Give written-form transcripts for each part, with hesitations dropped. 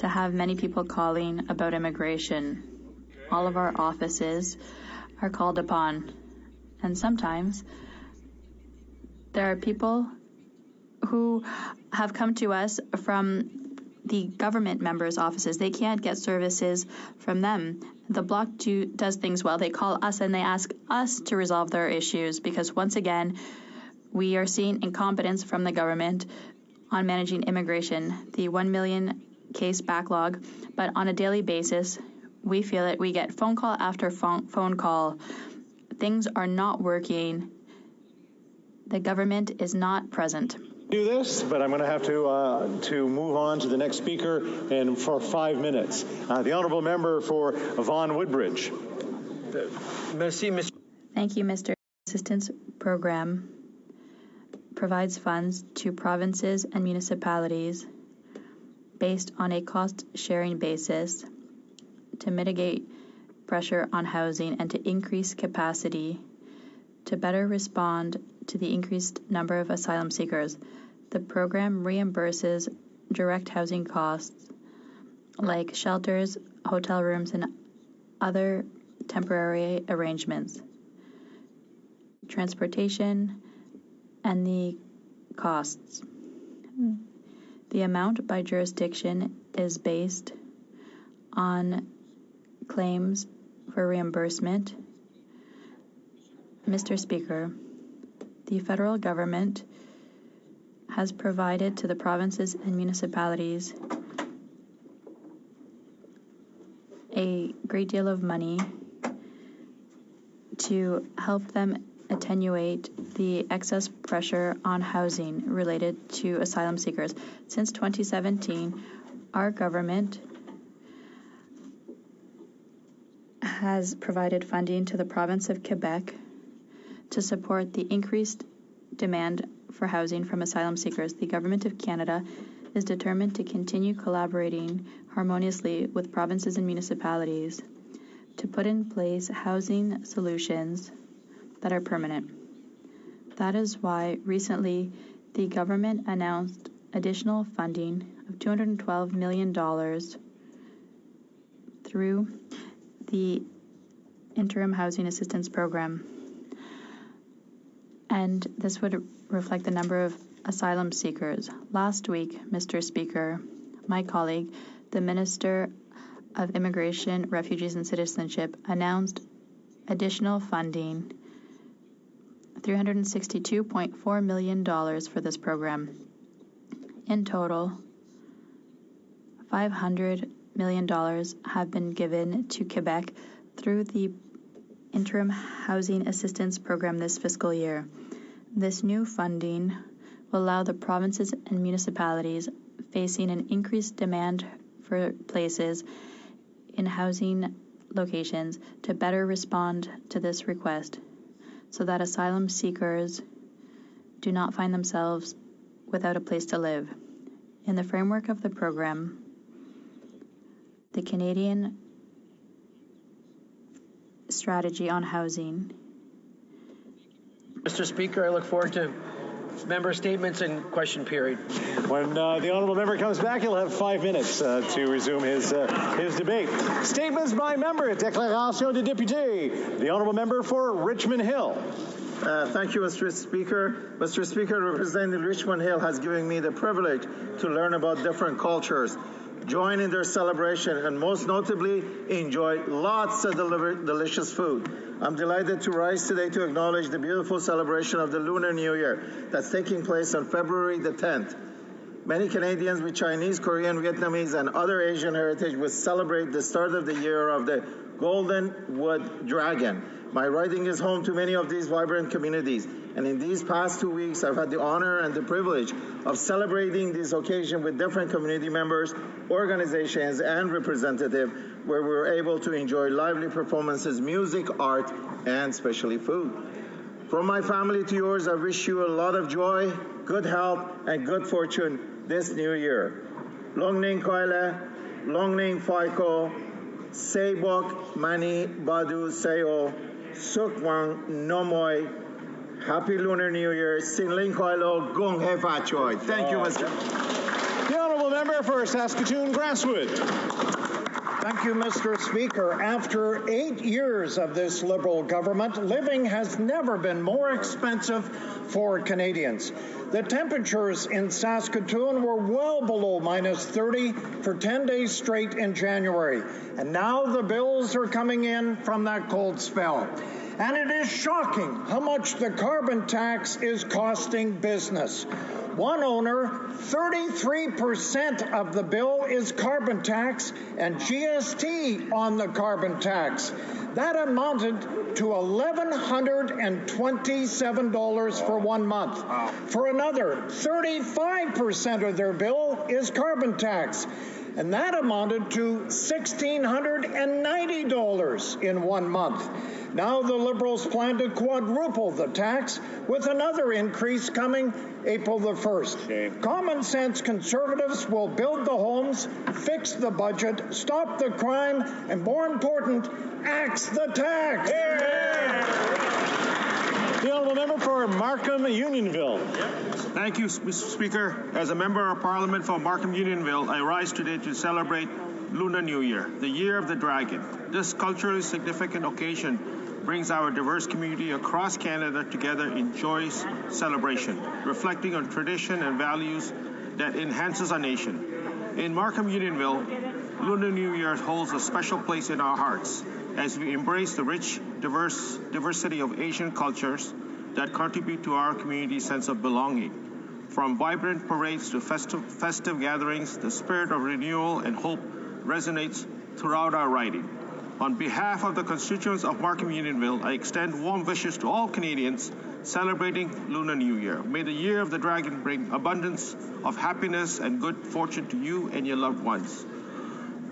to have many people calling about immigration. All of our offices are called upon, and sometimes there are people who have come to us from the government members' offices. They can't get services from them. The Bloc does things well. They call us and they ask us to resolve their issues because, once again, we are seeing incompetence from the government on managing immigration, the 1 million case backlog. But on a daily basis, we feel it. We get phone call after phone call. Things are not working. The government is not present. Do this, but I'm going to have to move on to the next speaker and for 5 minutes. The honourable member for Vaughan Woodbridge. Thank you, Mr. Assistance Program provides funds to provinces and municipalities based on a cost-sharing basis to mitigate pressure on housing and to increase capacity to better respond to the increased number of asylum seekers. The program reimburses direct housing costs like shelters, hotel rooms, and other temporary arrangements, transportation, and the costs. The amount by jurisdiction is based on claims for reimbursement. Mr. Speaker, the federal government has provided to the provinces and municipalities a great deal of money to help them attenuate the excess pressure on housing related to asylum seekers. Since 2017, our government has provided funding to the province of Quebec to support the increased demand for housing from asylum seekers. The Government of Canada is determined to continue collaborating harmoniously with provinces and municipalities to put in place housing solutions that are permanent. That is why recently the government announced additional funding of $212 million through the Interim Housing Assistance Program. And this would reflect the number of asylum seekers. Last week, Mr. Speaker, my colleague, the Minister of Immigration, Refugees and Citizenship, announced additional funding, $362.4 million for this program. In total, $500 million have been given to Quebec through the Interim Housing Assistance Program this fiscal year. This new funding will allow the provinces and municipalities facing an increased demand for places in housing locations to better respond to this request so that asylum seekers do not find themselves without a place to live. In the framework of the program, the Canadian strategy on housing. Mr. Speaker, I look forward to member statements and question period. When the honourable member comes back, he'll have 5 minutes to resume his debate. Statements by member. Déclaration de député. The honourable member for Richmond Hill. Thank you, Mr. Speaker. Mr. Speaker, representing Richmond Hill has given me the privilege to learn about different cultures, join in their celebration, and most notably, enjoy lots of delicious food. I'm delighted to rise today to acknowledge the beautiful celebration of the Lunar New Year that's taking place on February the 10th. Many Canadians with Chinese, Korean, Vietnamese, and other Asian heritage will celebrate the start of the year of the Golden Wood Dragon. My riding is home to many of these vibrant communities, and in these past 2 weeks, I've had the honor and the privilege of celebrating this occasion with different community members, organizations, and representatives, where we were able to enjoy lively performances, music, art, and especially food. From my family to yours, I wish you a lot of joy, good health, and good fortune this new year. Long Ning Koile, Long Ning Faiko, Seibok Mani Badu Seo, Sukwang Nomoy, Happy Lunar New Year, Sin Ling Koilo, Gong He Fa Choi. Thank you, Mr. The honourable member Member for Saskatoon Grasswood. Thank you, Mr. Speaker. After 8 years of this Liberal government, living has never been more expensive for Canadians. The temperatures in Saskatoon were well below -30 for 10 days straight in January. And now the bills are coming in from that cold spell. And it is shocking how much the carbon tax is costing business. One owner, 33% of the bill is carbon tax and GST on the carbon tax. That amounted to $1,127 for 1 month. For another, 35% of their bill is carbon tax. And that amounted to $1,690 in 1 month. Now the Liberals plan to quadruple the tax, with another increase coming April the 1st. Common sense Conservatives will build the homes, fix the budget, stop the crime, and more important, axe the tax. The Honourable Member for Markham Unionville. Thank you, Mr. Speaker. As a Member of Parliament for Markham Unionville, I rise today to celebrate Lunar New Year, the Year of the Dragon. This culturally significant occasion brings our diverse community across Canada together in joyous celebration, reflecting on tradition and values that enhances our nation. In Markham Unionville, Lunar New Year holds a special place in our hearts as we embrace the rich diversity of Asian cultures that contribute to our community's sense of belonging. From vibrant parades to festive gatherings, the spirit of renewal and hope resonates throughout our riding. On behalf of the constituents of Markham Unionville, I extend warm wishes to all Canadians celebrating Lunar New Year. May the Year of the Dragon bring abundance of happiness and good fortune to you and your loved ones.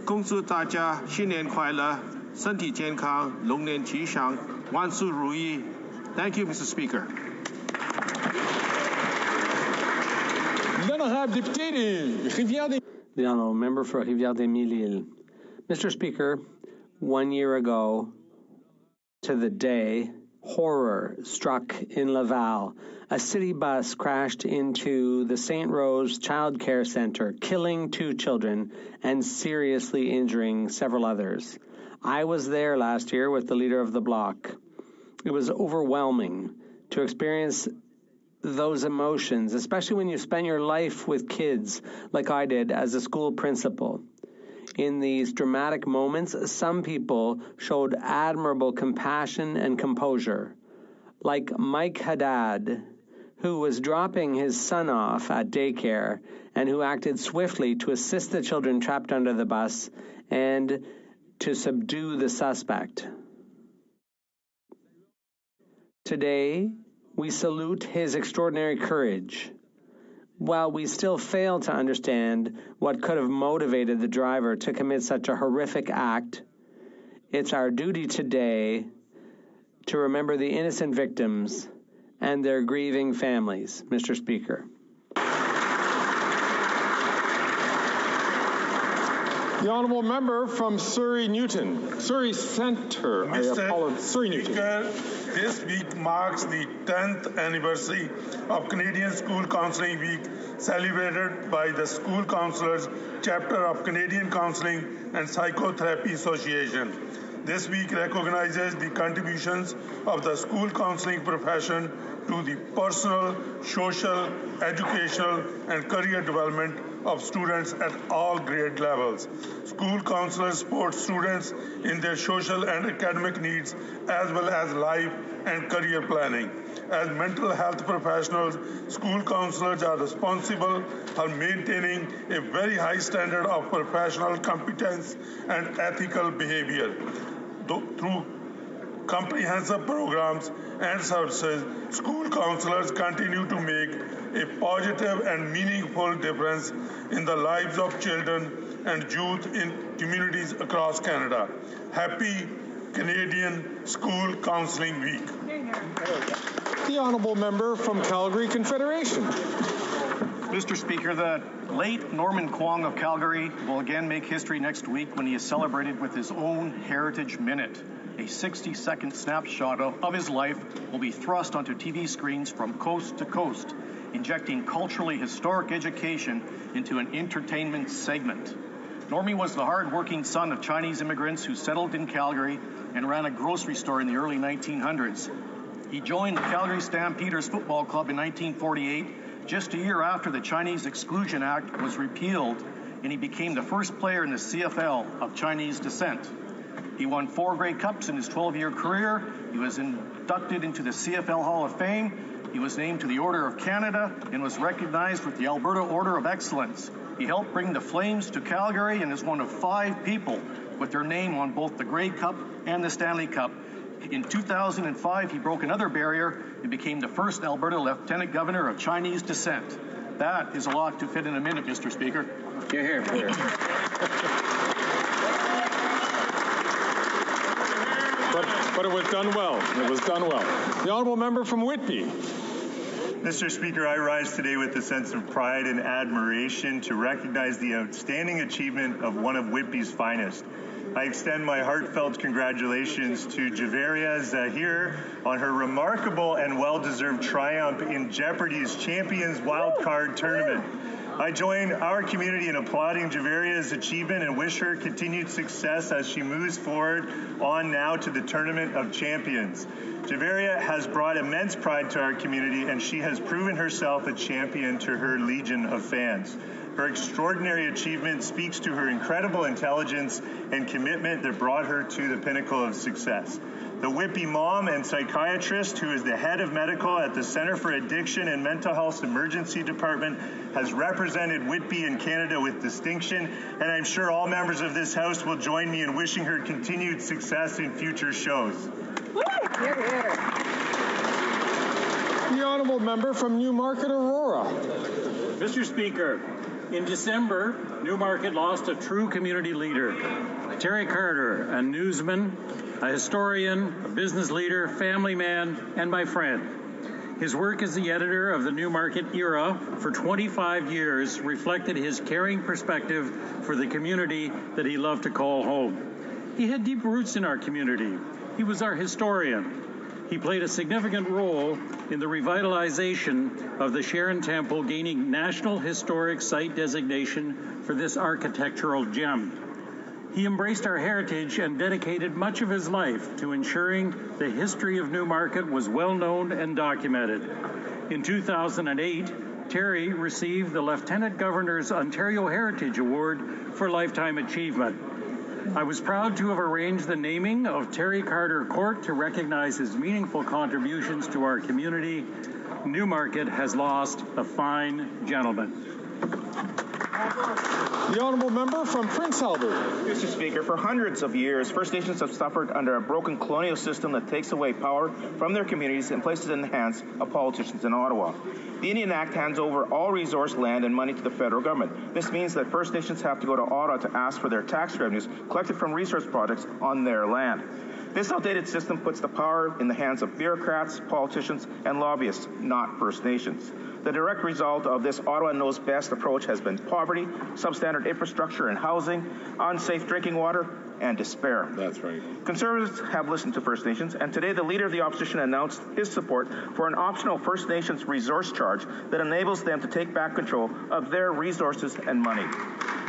恭祝大家新年快乐，身体健康，龙年吉祥，万事如意。Thank you, Mr. Speaker. The Honourable Member for Rivière-des-Mille-Îles. Mr. Speaker, 1 year ago to the day, horror struck in Laval. A city bus crashed into the St. Rose Child Care Centre, killing 2 children and seriously injuring several others. I was there last year with the leader of the bloc. It was overwhelming to experience those emotions, especially when you spend your life with kids like I did as a school principal. In these dramatic moments, some people showed admirable compassion and composure, like Mike Haddad, who was dropping his son off at daycare and who acted swiftly to assist the children trapped under the bus and to subdue the suspect. Today, we salute his extraordinary courage. While we still fail to understand what could have motivated the driver to commit such a horrific act, it's our duty today to remember the innocent victims and their grieving families, Mr. Speaker. The Honourable Member from Surrey Newton. Surrey Centre. Surrey Newton. Speaker, this week marks the 10th anniversary of Canadian School Counselling Week, celebrated by the School Counsellors Chapter of Canadian Counselling and Psychotherapy Association. This week recognizes the contributions of the school counselling profession to the personal, social, educational, and career development of students at all grade levels. School counselors support students in their social and academic needs, as well as life and career planning. As mental health professionals, school counselors are responsible for maintaining a very high standard of professional competence and ethical behavior. Through comprehensive programs and services, school counselors continue to make a positive and meaningful difference in the lives of children and youth in communities across Canada. Happy Canadian School Counselling Week. The Honourable Member from Calgary Confederation. Mr. Speaker, the late Norman Kwong of Calgary will again make history next week when he is celebrated with his own Heritage Minute. A 60-second snapshot of his life will be thrust onto TV screens from coast to coast. injecting culturally historic education into an entertainment segment. Normie was the hard-working son of Chinese immigrants who settled in Calgary and ran a grocery store in the early 1900s. He joined the Calgary Stampeders Football Club in 1948, just a year after the Chinese Exclusion Act was repealed, and he became the first player in the CFL of Chinese descent. He won 4 Grey Cups in his 12-year career. He was inducted into the CFL Hall of Fame. He was named to the Order of Canada and was recognized with the Alberta Order of Excellence. He helped bring the Flames to Calgary and is one of 5 people with their name on both the Grey Cup and the Stanley Cup. In 2005, he broke another barrier and became the first Alberta Lieutenant Governor of Chinese descent. That is a lot to fit in a minute, Mr. Speaker. Hear, hear. But it was done well. It was done well. The honourable member from Whitby. Mr. Speaker, I rise today with a sense of pride and admiration to recognize the outstanding achievement of one of Whitby's finest. I extend my heartfelt congratulations to Javeria Zahir on her remarkable and well-deserved triumph in Jeopardy's Champions Wildcard Tournament. I join our community in applauding Javeria's achievement and wish her continued success as she moves forward on now to the Tournament of Champions. Javeria has brought immense pride to our community, and she has proven herself a champion to her legion of fans. Her extraordinary achievement speaks to her incredible intelligence and commitment that brought her to the pinnacle of success. The Whitby mom and psychiatrist, who is the head of medical at the Centre for Addiction and Mental Health Emergency Department, has represented Whitby in Canada with distinction, and I'm sure all members of this House will join me in wishing her continued success in future shows. Hear, hear. The honourable member from Newmarket, Aurora. Mr. Speaker, in December, Newmarket lost a true community leader. Terry Carter, a newsman, a historian, a business leader, family man, and my friend. His work as the editor of the Newmarket Era for 25 years reflected his caring perspective for the community that he loved to call home. He had deep roots in our community. He was our historian. He played a significant role in the revitalization of the Sharon Temple, gaining National Historic Site designation for this architectural gem. He embraced our heritage and dedicated much of his life to ensuring the history of Newmarket was well known and documented. In 2008, Terry received the Lieutenant Governor's Ontario Heritage Award for Lifetime Achievement. I was proud to have arranged the naming of Terry Carter Court to recognize his meaningful contributions to our community. Newmarket has lost a fine gentleman. The honourable member from Prince Albert. Mr. Speaker, for hundreds of years, First Nations have suffered under a broken colonial system that takes away power from their communities and places it in the hands of politicians in Ottawa. The Indian Act hands over all resource land and money to the federal government. This means that First Nations have to go to Ottawa to ask for their tax revenues collected from resource projects on their land. This outdated system puts the power in the hands of bureaucrats, politicians, and lobbyists, not First Nations. The direct result of this Ottawa knows best approach has been poverty, substandard infrastructure and housing, unsafe drinking water, and despair. That's right. Conservatives have listened to First Nations, and today the Leader of the Opposition announced his support for an optional First Nations resource charge that enables them to take back control of their resources and money.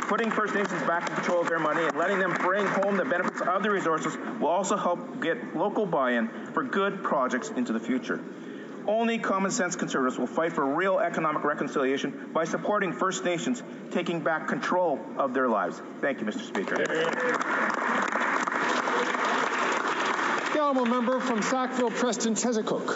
Putting First Nations back in control of their money and letting them bring home the benefits of the resources will also help get local buy-in for good projects into the future. Only common-sense Conservatives will fight for real economic reconciliation by supporting First Nations taking back control of their lives. Thank you, Mr. Speaker. The honourable member from Sackville, Preston, Chesapeake.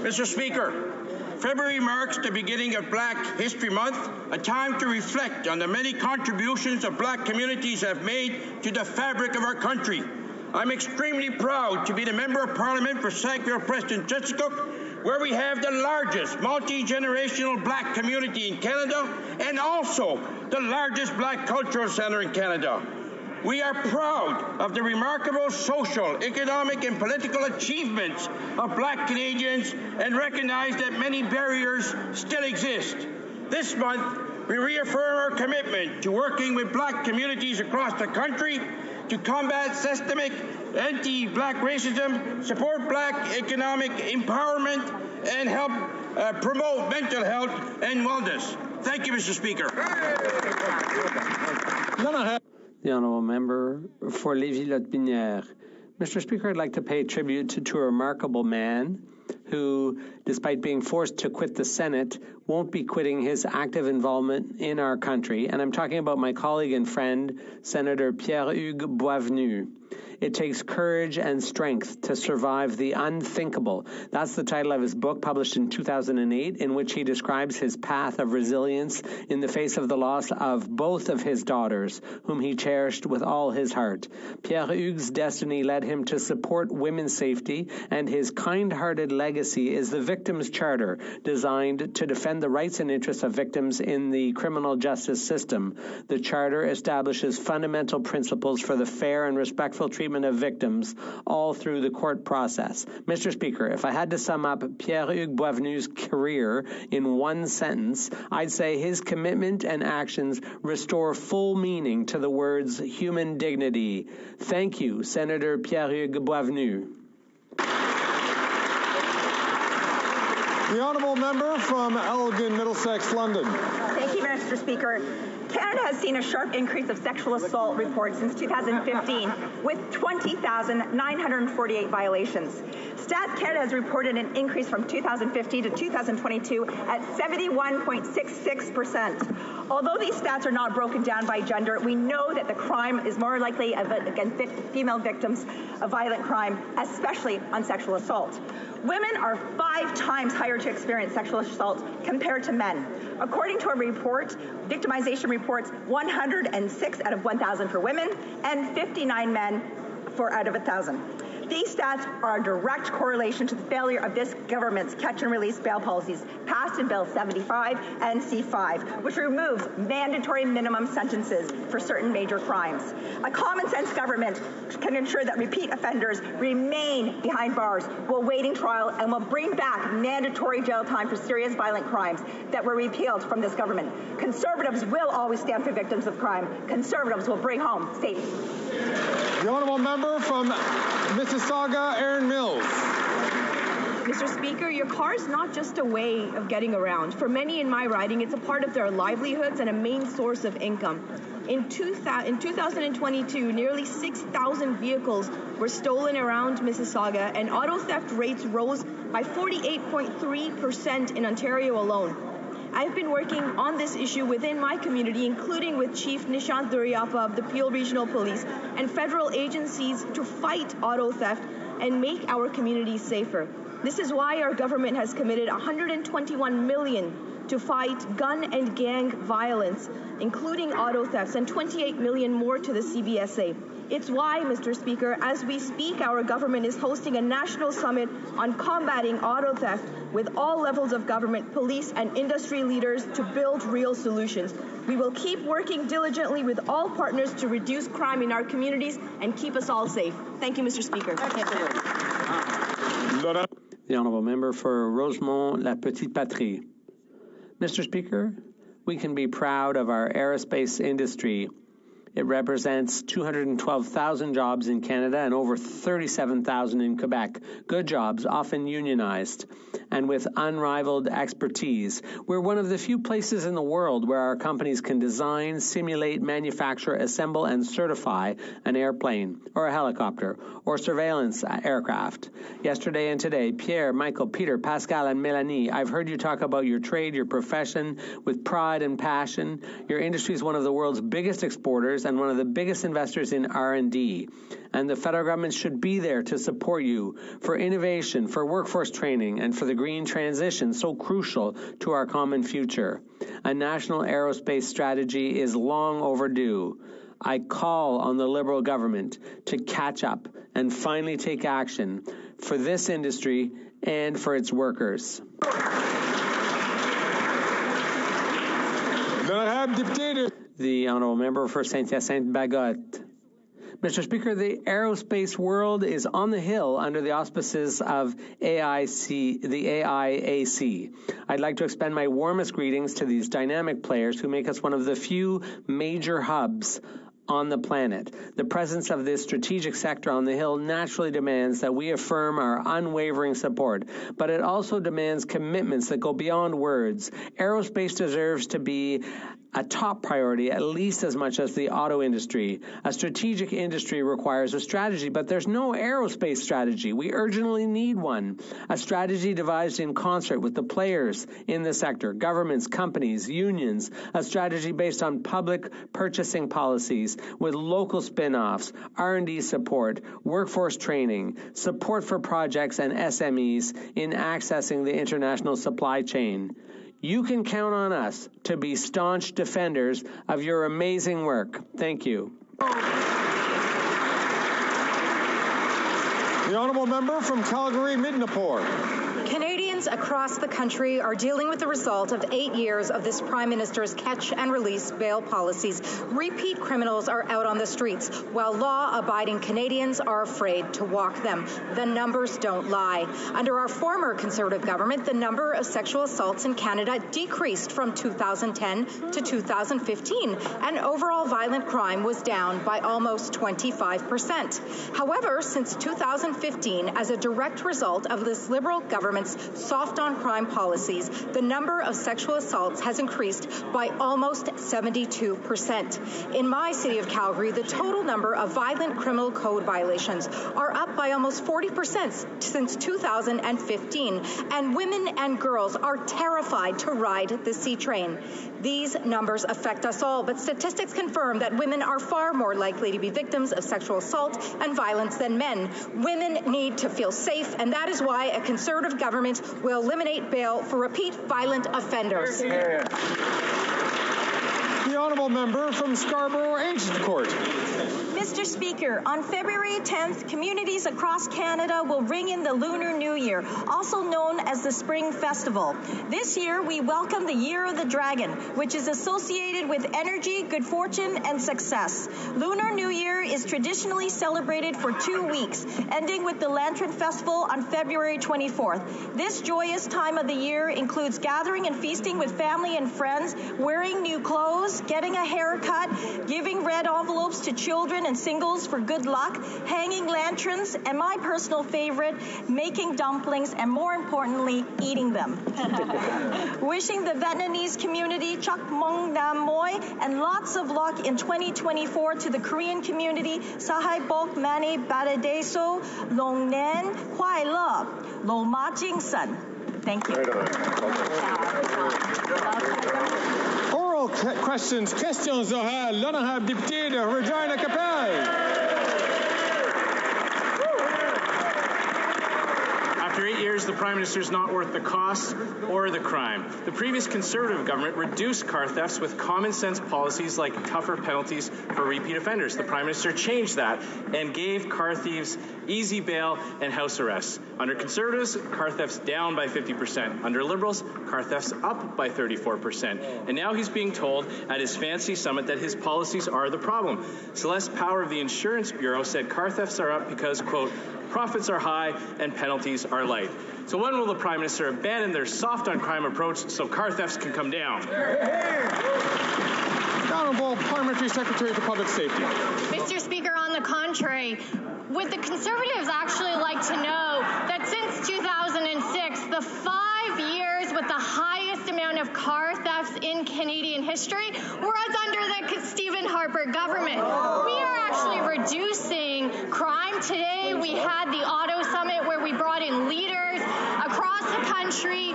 Mr. Speaker, February marks the beginning of Black History Month, a time to reflect on the many contributions of Black communities have made to the fabric of our country. I'm extremely proud to be the Member of Parliament for Sackville, Preston, Chesapeake, where we have the largest multi-generational Black community in Canada and also the largest Black cultural centre in Canada. We are proud of the remarkable social, economic, and political achievements of Black Canadians and recognize that many barriers still exist. This month, we reaffirm our commitment to working with Black communities across the country to combat systemic anti-Black racism, support Black economic empowerment, and help promote mental health and wellness. Thank you, Mr. Speaker. The Honourable Member for Lévis-Lotbinière. Mr. Speaker, I'd like to pay tribute to a remarkable man who, despite being forced to quit the Senate, won't be quitting his active involvement in our country. And I'm talking about my colleague and friend, Senator Pierre-Hugues Boisvenu. It takes courage and strength to survive the unthinkable. That's the title of his book, published in 2008, in which he describes his path of resilience in the face of the loss of both of his daughters, whom he cherished with all his heart. Pierre-Hugues' destiny led him to support women's safety, and his kind-hearted legacy is the Victims' Charter, designed to defend the rights and interests of victims in the criminal justice system. The Charter establishes fundamental principles for the fair and respectful treatment of victims all through the court process. Mr. Speaker, if I had to sum up Pierre-Hugues Boisvenu's career in one sentence, I'd say his commitment and actions restore full meaning to the words human dignity. Thank you, Senator Pierre-Hugues Boisvenu. The Honourable Member from Elgin, Middlesex, London. Thank you, Mr. Speaker. Canada has seen a sharp increase of sexual assault reports since 2015, with 20,948 violations. Stats Canada has reported an increase from 2015 to 2022 at 71.66%. Although these stats are not broken down by gender, we know that the crime is more likely against female victims of violent crime, especially on sexual assault. Women are 5 times higher to experience sexual assault compared to men. According to a report, victimization reports 106 out of 1,000 for women and 59 men out of 1,000. These stats are a direct correlation to the failure of this government's catch-and-release bail policies passed in Bill 75 and C5, which removes mandatory minimum sentences for certain major crimes. A common-sense government can ensure that repeat offenders remain behind bars while waiting trial and will bring back mandatory jail time for serious violent crimes that were repealed from this government. Conservatives will always stand for victims of crime. Conservatives will bring home safety. The Honourable Member from Mississauga, Erin Mills. Mr. Speaker, your car is not just a way of getting around. For many in my riding, it's a part of their livelihoods and a main source of income. In 2022, nearly 6,000 vehicles were stolen around Mississauga, and auto theft rates rose by 48.3% in Ontario alone. I've been working on this issue within my community, including with Chief Nishant Duryappa of the Peel Regional Police and federal agencies to fight auto theft and make our communities safer. This is why our government has committed $121 million to fight gun and gang violence, including auto thefts, and $28 million more to the CBSA. It's why, Mr. Speaker, as we speak, our government is hosting a national summit on combating auto theft with all levels of government, police, and industry leaders to build real solutions. We will keep working diligently with all partners to reduce crime in our communities and keep us all safe. Thank you, Mr. Speaker. The Honourable Member for Rosemont-La Petite Patrie. Mr. Speaker, we can be proud of our aerospace industry. It represents 212,000 jobs in Canada and over 37,000 in Quebec. Good jobs, often unionized, and with unrivaled expertise. We're one of the few places in the world where our companies can design, simulate, manufacture, assemble, and certify an airplane or a helicopter or surveillance aircraft. Yesterday and today, Pierre, Michael, Peter, Pascal, and Melanie, I've heard you talk about your trade, your profession, with pride and passion. Your industry is one of the world's biggest exporters and one of the biggest investors in R&D. And the federal government should be there to support you for innovation, for workforce training, and for the green transition, so crucial to our common future. A national aerospace strategy is long overdue. I call on the Liberal government to catch up and finally take action for this industry and for its workers. The Honourable Member for Saint-Hyacinthe-Bagotte. Mr. Speaker, the aerospace world is on the hill under the auspices of the AIAC. I'd like to extend my warmest greetings to these dynamic players who make us one of the few major hubs on the planet. The presence of this strategic sector on the Hill naturally demands that we affirm our unwavering support, but it also demands commitments that go beyond words. Aerospace deserves to be a top priority, at least as much as the auto industry. A strategic industry requires a strategy, but there's no aerospace strategy. We urgently need one. A strategy devised in concert with the players in the sector, governments, companies, unions. A strategy based on public purchasing policies with local spin-offs, R&D support, workforce training, support for projects and SMEs in accessing the international supply chain. You can count on us to be staunch defenders of your amazing work. Thank you. The honourable member from Calgary-Midnapore. Canadians across the country are dealing with the result of 8 years of this Prime Minister's catch-and-release bail policies. Repeat criminals are out on the streets, while law-abiding Canadians are afraid to walk them. The numbers don't lie. Under our former Conservative government, the number of sexual assaults in Canada decreased from 2010 to 2015, and overall violent crime was down by almost 25%. However, since 2015, as a direct result of this Liberal government's soft-on-crime policies, the number of sexual assaults has increased by almost 72%. In my city of Calgary, the total number of violent criminal code violations are up by almost 40% since 2015, and women and girls are terrified to ride the C train. These numbers affect us all, but statistics confirm that women are far more likely to be victims of sexual assault and violence than men. Women need to feel safe, and that is why a Conservative government will eliminate bail for repeat violent offenders. The honourable member from Scarborough Ancient Court. Mr. Speaker, on February 10th, communities across Canada will ring in the Lunar New Year, also known as the Spring Festival. This year, we welcome the Year of the Dragon, which is associated with energy, good fortune, and success. Lunar New Year is traditionally celebrated for 2 weeks, ending with the Lantern Festival on February 24th. This joyous time of the year includes gathering and feasting with family and friends, wearing new clothes, getting a haircut, giving red envelopes to children and singles for good luck, hanging lanterns, and my personal favorite, making dumplings, and more importantly, eating them. Wishing the Vietnamese community Chak Mong Nam Moi and lots of luck in 2024 to the Korean community Sahai Bok Mani Badadeso Long Nen Huai Le Lo Ma Jing Sun. Thank you. Oral questions orales. L'honorable député de Regina-Capelle. After 8 years, the Prime Minister is not worth the cost or the crime. The previous Conservative government reduced car thefts with common sense policies like tougher penalties for repeat offenders. The Prime Minister changed that and gave car thieves easy bail and house arrest. Under Conservatives, car thefts down by 50%. Under Liberals, car thefts up by 34%. And now he's being told at his fancy summit that his policies are the problem. Celeste Power of the Insurance Bureau said car thefts are up because, quote, profits are high and penalties are light. So when will the Prime Minister abandon their soft-on-crime approach so car thefts can come down? The Honourable Parliamentary Secretary for Public Safety. Mr. Speaker, on the contrary, would the Conservatives actually like to know that since 2006, the 5 years with the highest amount of car thefts in Canadian history was under the Stephen Harper government? We are actually reducing crime. Today, we had the Auto Summit where we brought in leaders across the country,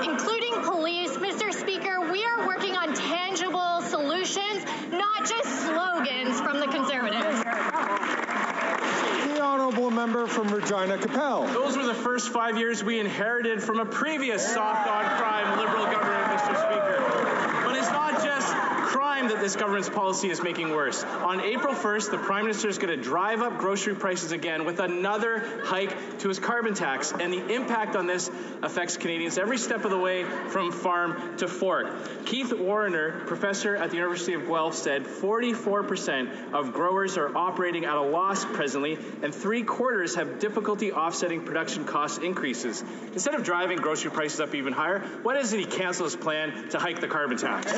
including police. Mr. Speaker, we are working on tangible solutions, not just slogans from the Conservatives. The honourable member from Regina-Capelle. Those were the first 5 years we inherited from a previous soft-on-crime Liberal government, Mr. Speaker. But it's not just crime that this government's policy is making worse. On April 1st, the Prime Minister is going to drive up grocery prices again with another hike to his carbon tax. And the impact on this affects Canadians every step of the way from farm to fork. Keith Warner, professor at the University of Guelph, said 44% of growers are operating at a loss presently, and 3/4 have difficulty offsetting production cost increases. Instead of driving grocery prices up even higher, why doesn't he cancel his plan to hike the carbon tax?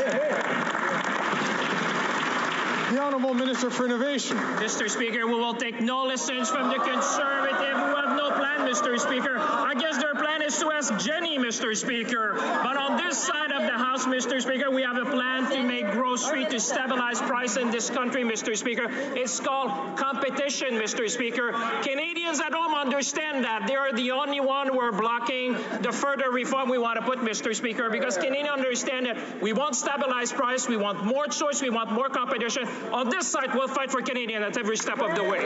The Honourable Minister for Innovation. Mr. Speaker, we will take no lessons from the Conservative who have no plan, Mr. Speaker. I guess their plan is to ask Jenny, Mr. Speaker. But on this side of the House, Mr. Speaker, we have a plan to make grocery to stabilize price in this country, Mr. Speaker. It's called competition, Mr. Speaker. Canadians at home understand that. They are the only one who are blocking the further reform we want to put, Mr. Speaker, because Canadians understand that we want stabilized price, we want more choice, we want more competition. On this side, we'll fight for Canadians at every step of the way.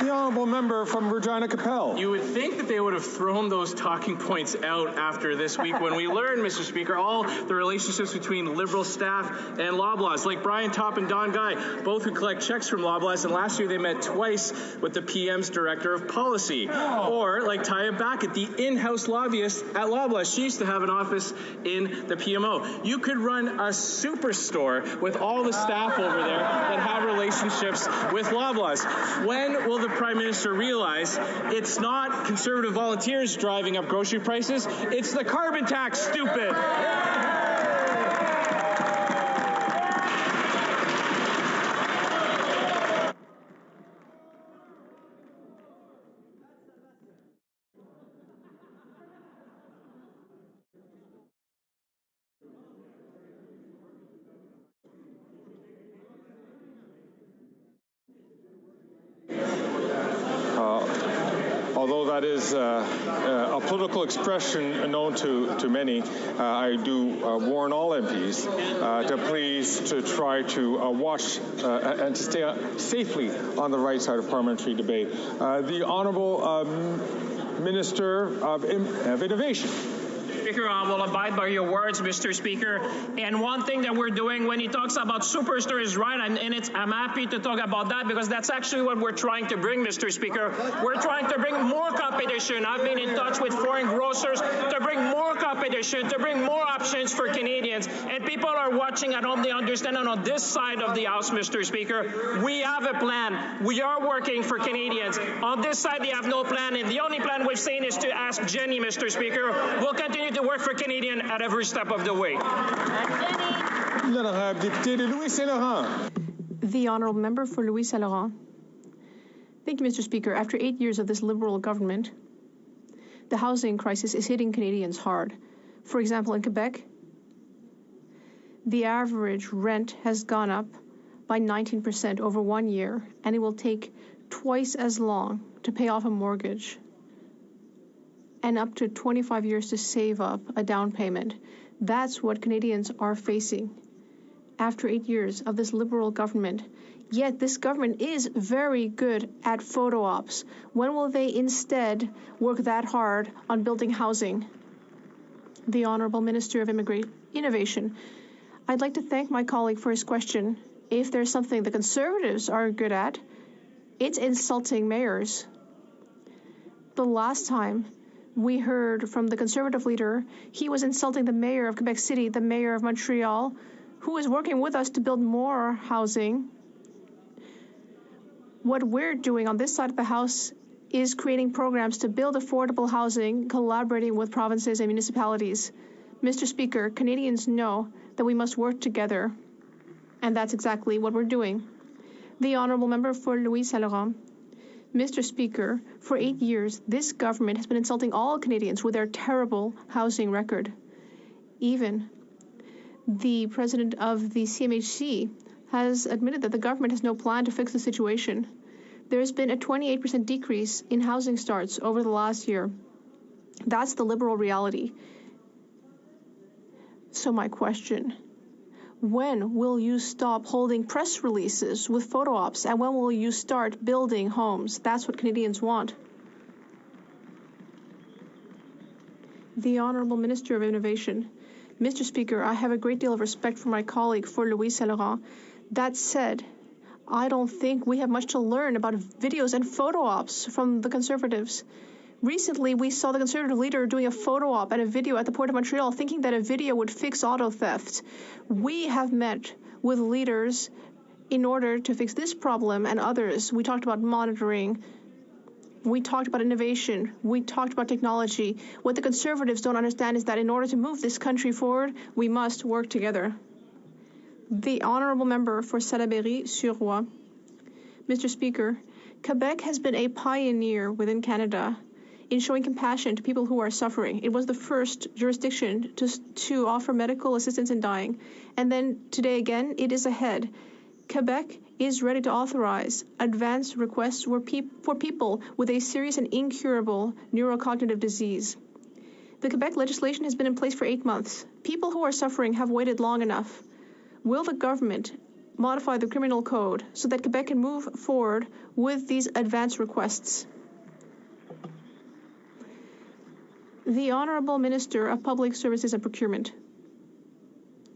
The Honourable Member from Regina Capel. You would think that they would have thrown those talking points out after this week when we learned, Mr. Speaker, all the relationships between Liberal staff and Loblaws, like Brian Topp and Don Guy, both who collect checks from Loblaws, and last year they met twice with the PM's Director of Policy. Or like Taya Backett, the in-house lobbyist at Loblaws. She used to have an office in the PMO. You could run a superstore with all the staff over there that have relationships with Loblaws. When will the Prime Minister realize it's not Conservative volunteers driving up grocery prices, it's the carbon tax, stupid! Although that is a political expression known to many, I do warn all MPs to please to try to watch and to stay safely on the right side of parliamentary debate. The Honourable Minister of Innovation. Speaker, I will abide by your words, Mr. Speaker. And one thing that we're doing when he talks about superstore is right, and I'm happy to talk about that because that's actually what we're trying to bring, Mr. Speaker. We're trying to bring more competition. I've been in touch with foreign grocers to bring more competition, to bring more options for Canadians. And people are watching at home. They understand that on this side of the House, Mr. Speaker, we have a plan. We are working for Canadians. On this side, they have no plan. And the only plan we've seen is to ask Jenny, Mr. Speaker. We'll continue to work for Canadian at every step of the way. The Honourable Member for Louis Saint Laurent. Thank you, Mr. Speaker. After 8 years of this Liberal government, the housing crisis is hitting Canadians hard. For example, in Quebec, the average rent has gone up by 19% over 1 year, and it will take twice as long to pay off a mortgage and up to 25 years to save up a down payment. That's what Canadians are facing after 8 years of this Liberal government. Yet this government is very good at photo ops. When will they instead work that hard on building housing? The Honourable Minister of Innovation. I'd like to thank my colleague for his question. If there's something the Conservatives are good at, it's insulting mayors. The last time we heard from the Conservative leader, he was insulting the mayor of Quebec City, the mayor of Montreal, who is working with us to build more housing. What we're doing on this side of the House is creating programs to build affordable housing, collaborating with provinces and municipalities. Mr. Speaker, Canadians know that we must work together, and that's exactly what we're doing. The Honourable Member for Louis Saint Laurent. Mr. Speaker, for 8 years, this government has been insulting all Canadians with their terrible housing record. Even the president of the CMHC has admitted that the government has no plan to fix the situation. There's been a 28% decrease in housing starts over the last year. That's the Liberal reality. So my question, when will you stop holding press releases with photo ops, and when will you start building homes? That's what Canadians want. The Honourable Minister of Innovation. Mr. Speaker, I have a great deal of respect for my colleague for Louis Saint Laurent. That said, I don't think we have much to learn about videos and photo ops from the Conservatives. Recently, we saw the Conservative leader doing a photo op and a video at the Port of Montreal, thinking that a video would fix auto theft. We have met with leaders in order to fix this problem and others. We talked about monitoring. We talked about innovation. We talked about technology. What the Conservatives don't understand is that in order to move this country forward, we must work together. The Honourable Member for Salaberry-sur-Roi. Mr. Speaker, Quebec has been a pioneer within Canada in showing compassion to people who are suffering. It was the first jurisdiction to offer medical assistance in dying. And then today again, it is ahead. Quebec is ready to authorize advance requests for people with a serious and incurable neurocognitive disease. The Quebec legislation has been in place for 8 months. People who are suffering have waited long enough. Will the government modify the criminal code so that Quebec can move forward with these advance requests? The Honourable Minister of Public Services and Procurement.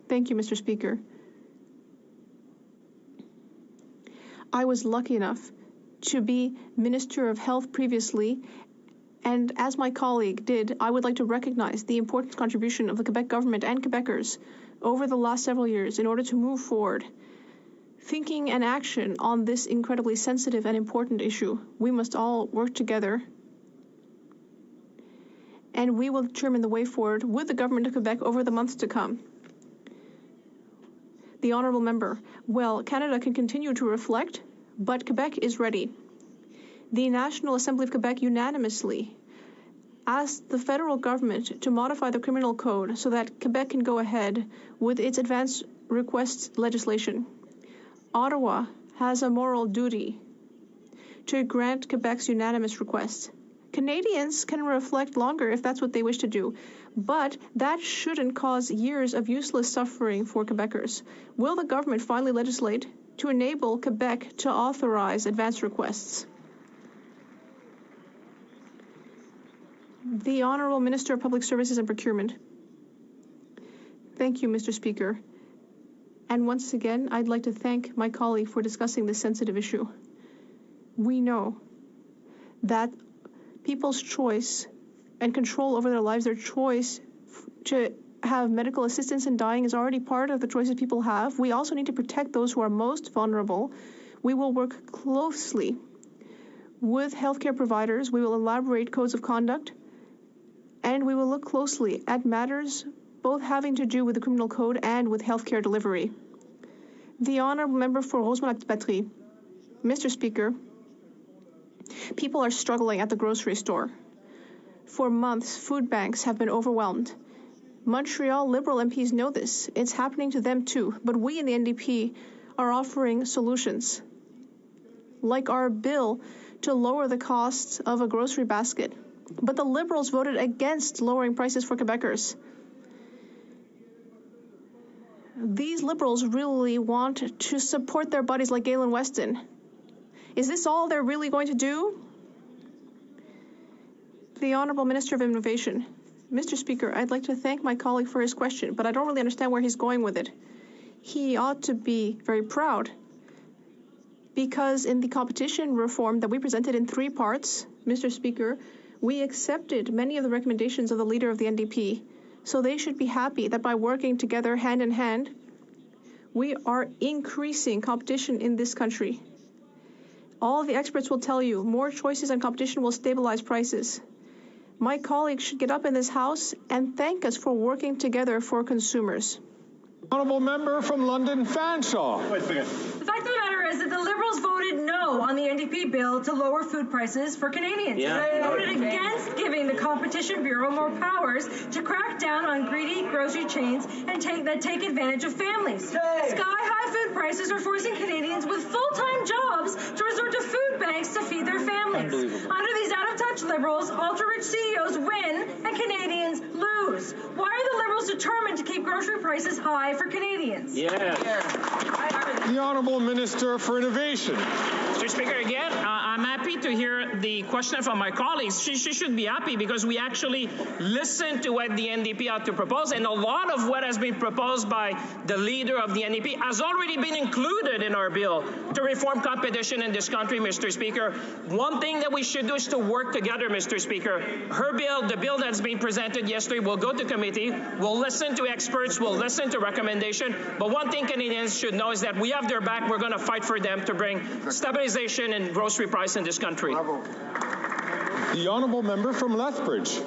Thank you, Mr. Speaker. I was lucky enough to be Minister of Health previously, and as my colleague did, I would like to recognize the important contribution of the Quebec government and Quebecers over the last several years in order to move forward. Thinking and action on this incredibly sensitive and important issue, we must all work together, and we will determine the way forward with the government of Quebec over the months to come. The Honourable Member, well, Canada can continue to reflect, but Quebec is ready. The National Assembly of Quebec unanimously asked the federal government to modify the criminal code so that Quebec can go ahead with its advance requests legislation. Ottawa has a moral duty to grant Quebec's unanimous request. Canadians can reflect longer if that's what they wish to do, but that shouldn't cause years of useless suffering for Quebecers. Will the government finally legislate to enable Quebec to authorize advance requests? The Honourable Minister of Public Services and Procurement. Thank you, Mr. Speaker. And once again, I'd like to thank my colleague for discussing this sensitive issue. We know that people's choice and control over their lives, their choice to have medical assistance in dying is already part of the choices people have. We also need to protect those who are most vulnerable. We will work closely with healthcare providers. We will elaborate codes of conduct, and we will look closely at matters both having to do with the criminal code and with healthcare delivery. The Honourable Member for Rosemont-la-Petite-Patrie. Mr. Speaker, people are struggling at the grocery store. For months, food banks have been overwhelmed. Montreal Liberal MPs know this. It's happening to them too. But we in the NDP are offering solutions, like our bill to lower the costs of a grocery basket. But the Liberals voted against lowering prices for Quebecers. These Liberals really want to support their buddies like Galen Weston. Is this all they're really going to do? The Honourable Minister of Innovation. Mr. Speaker, I'd like to thank my colleague for his question, but I don't really understand where he's going with it. He ought to be very proud, because in the competition reform that we presented in 3 parts, Mr. Speaker, we accepted many of the recommendations of the leader of the NDP. So they should be happy that by working together hand in hand, we are increasing competition in this country. All the experts will tell you more choices and competition will stabilize prices. My colleagues should get up in this House and thank us for working together for consumers. Honourable Member from London Fanshawe. The fact of the matter is that the Liberals voted no on the NDP bill to lower food prices for Canadians. They voted against giving the Competition Bureau more powers to crack down on greedy grocery chains and take advantage of families. Sky-high food prices are forcing Canadians with full-time jobs to resort to food banks to feed their families. Under these out-of-touch Liberals, ultra-rich CEOs win and Canadians lose. Why are the Liberals determined to keep grocery prices high for Canadians? The Honourable Minister for Innovation. Mr. Speaker, again, I'm happy to hear the question from my colleagues. She should be happy because we actually listened to what the NDP had to propose, and a lot of what has been proposed by the leader of the NDP has already been included in our bill to reform competition in this country, Mr. Speaker. One thing that we should do is to work together, Mr. Speaker. Her bill, the bill that's been presented yesterday, will go to committee. We'll listen to experts. We'll listen to recommendations. But one thing Canadians should know is that we have their back. We're going to fight for them to bring stabilization in grocery price in this country. The Honourable Member from Lethbridge.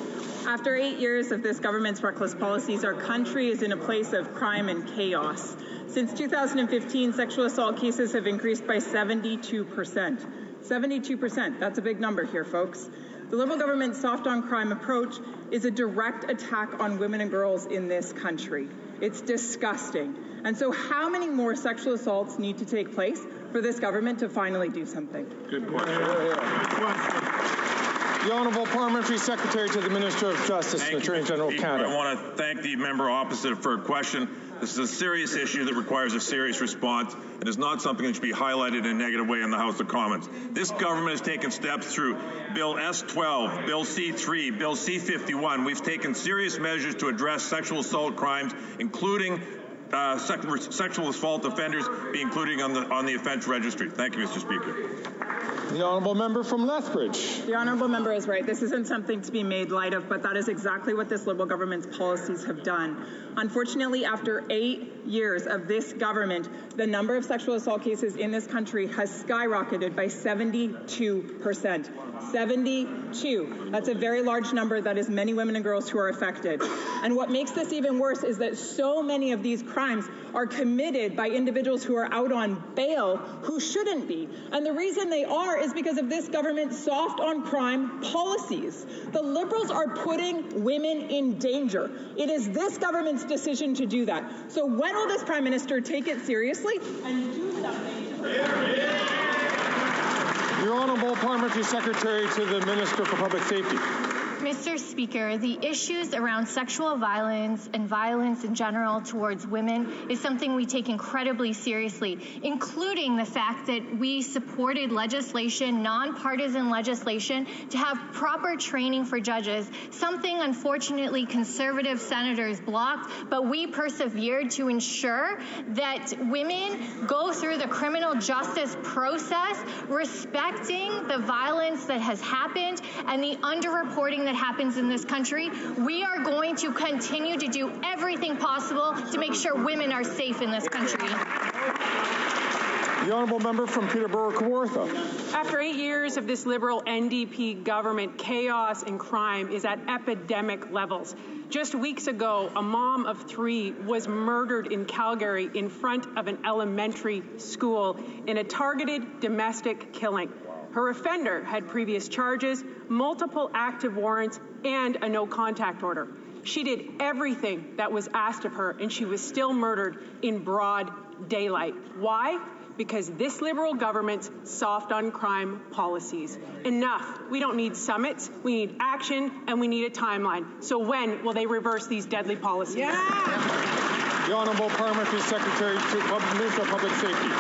After 8 years of this government's reckless policies, our country is in a place of crime and chaos. Since 2015, sexual assault cases have increased by 72%. 72%. That's a big number here, folks. The Liberal government's soft on crime approach is a direct attack on women and girls in this country. It's disgusting. And so how many more sexual assaults need to take place for this government to finally do something? Good question. The Honourable Parliamentary Secretary to the Minister of Justice and Attorney General of Canada. I want to thank the member opposite for a question. This is a serious issue that requires a serious response. It is not something that should be highlighted in a negative way in the House of Commons. This government has taken steps through Bill S-12, Bill C-3, Bill C-51. We've taken serious measures to address sexual assault crimes, including sexual assault offenders be included on the offence registry. Thank you, Mr. Speaker. The Honourable Member from Lethbridge. The Honourable Member is right. This isn't something to be made light of, but that is exactly what this Liberal government's policies have done. Unfortunately, after 8 years of this government, the number of sexual assault cases in this country has skyrocketed by 72%. 72. That's a very large number. That is many women and girls who are affected. And what makes this even worse is that so many of these crimes are committed by individuals who are out on bail who shouldn't be. And the reason they are is because of this government's soft on crime policies. The Liberals are putting women in danger. It is this government's decision to do that. So when will this Prime Minister take it seriously and do something? Your Honourable Parliamentary Secretary to the Minister for Public Safety. Mr. Speaker, the issues around sexual violence and violence in general towards women is something we take incredibly seriously, including the fact that we supported legislation, nonpartisan legislation, to have proper training for judges, something unfortunately Conservative senators blocked, but we persevered to ensure that women go through the criminal justice process respecting the violence that has happened and the underreporting that happens in this country. We are going to continue to do everything possible to make sure women are safe in this country. The Honourable Member from Peterborough Kawartha. After 8 years of this Liberal NDP government, chaos and crime is at epidemic levels. Just weeks ago, a mom of 3 was murdered in Calgary in front of an elementary school in a targeted domestic killing. Her offender had previous charges, multiple active warrants, and a no-contact order. She did everything that was asked of her, and she was still murdered in broad daylight. Why? Because this Liberal government's soft on crime policies. Enough. We don't need summits, we need action, and we need a timeline. So when will they reverse these deadly policies? The Honourable Parliamentary Secretary to the Minister of Public Safety.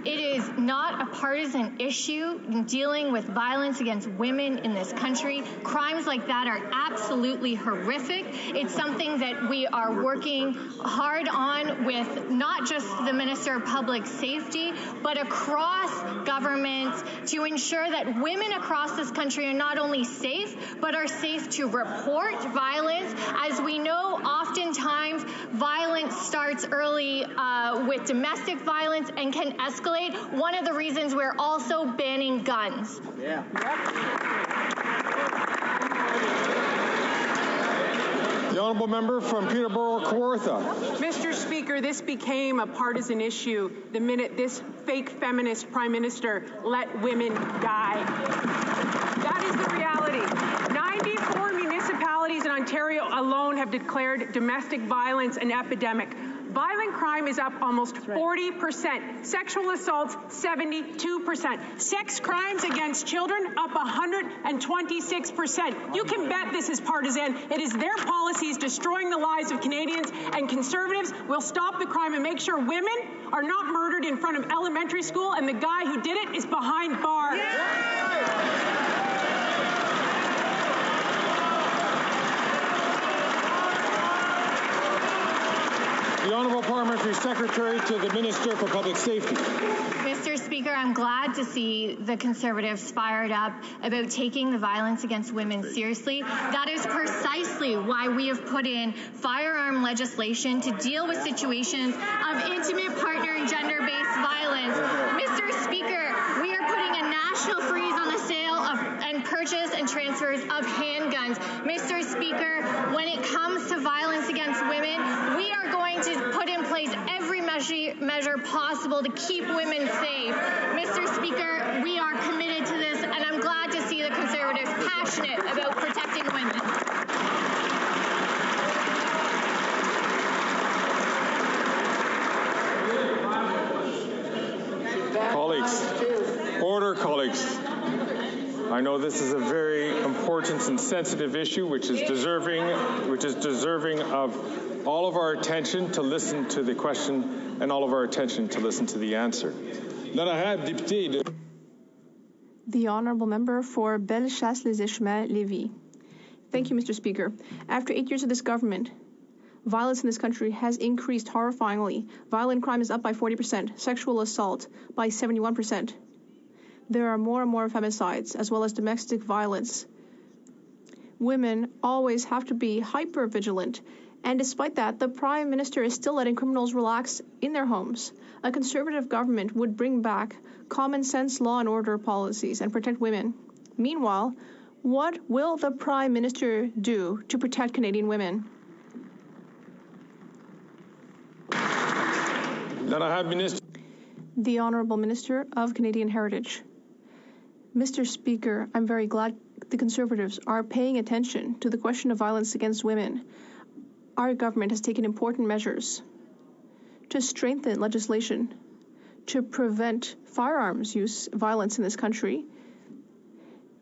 It is not a partisan issue in dealing with violence against women in this country. Crimes like that are absolutely horrific. It's something that we are working hard on with not just the Minister of Public Safety, but across government to ensure that women across this country are not only safe, but are safe to report violence. As we know, oftentimes violence starts early with domestic violence and can escalate. One of the reasons we're also banning guns. The Honourable Member from Peterborough Kawartha. Mr. Speaker, this became a partisan issue the minute this fake feminist Prime Minister let women die. That is the reality. 94 municipalities in Ontario alone have declared domestic violence an epidemic. Violent crime is up almost 40%. Sexual assaults, 72%. Sex crimes against children up 126%. You can bet this is partisan. It is their policies destroying the lives of Canadians, and Conservatives will stop the crime and make sure women are not murdered in front of elementary school, and the guy who did it is behind bars. The Honourable Parliamentary Secretary to the Minister for Public Safety. Mr. Speaker, I'm glad to see the Conservatives fired up about taking the violence against women seriously. That is precisely why we have put in firearm legislation to deal with situations of intimate partner and gender-based violence. Mr. Speaker, we are putting a national freeze on the sale of and purchase and transfers of of handguns. Mr. Speaker, when it comes to violence against women, we are going to put in place every measure possible to keep women safe. Mr. Speaker, we are committed to this, and I'm glad to see the Conservatives passionate about protecting women. Order, colleagues. I know this is a very important and sensitive issue, which is deserving of all of our attention to listen to the question and all of our attention to listen to the answer. The Honourable Member for Bellechasse-les-Échemins-Lévis. Thank you, Mr. Speaker. After 8 years of this government, violence in this country has increased horrifyingly. Violent crime is up by 40%, sexual assault by 71%. There are more and more femicides, as well as domestic violence. Women always have to be hyper-vigilant, and despite that, the Prime Minister is still letting criminals relax in their homes. A Conservative government would bring back common-sense law and order policies and protect women. Meanwhile, what will the Prime Minister do to protect Canadian women? The Honourable Minister of Canadian Heritage. Mr. Speaker, I'm very glad the Conservatives are paying attention to the question of violence against women. Our government has taken important measures to strengthen legislation to prevent firearms use violence in this country,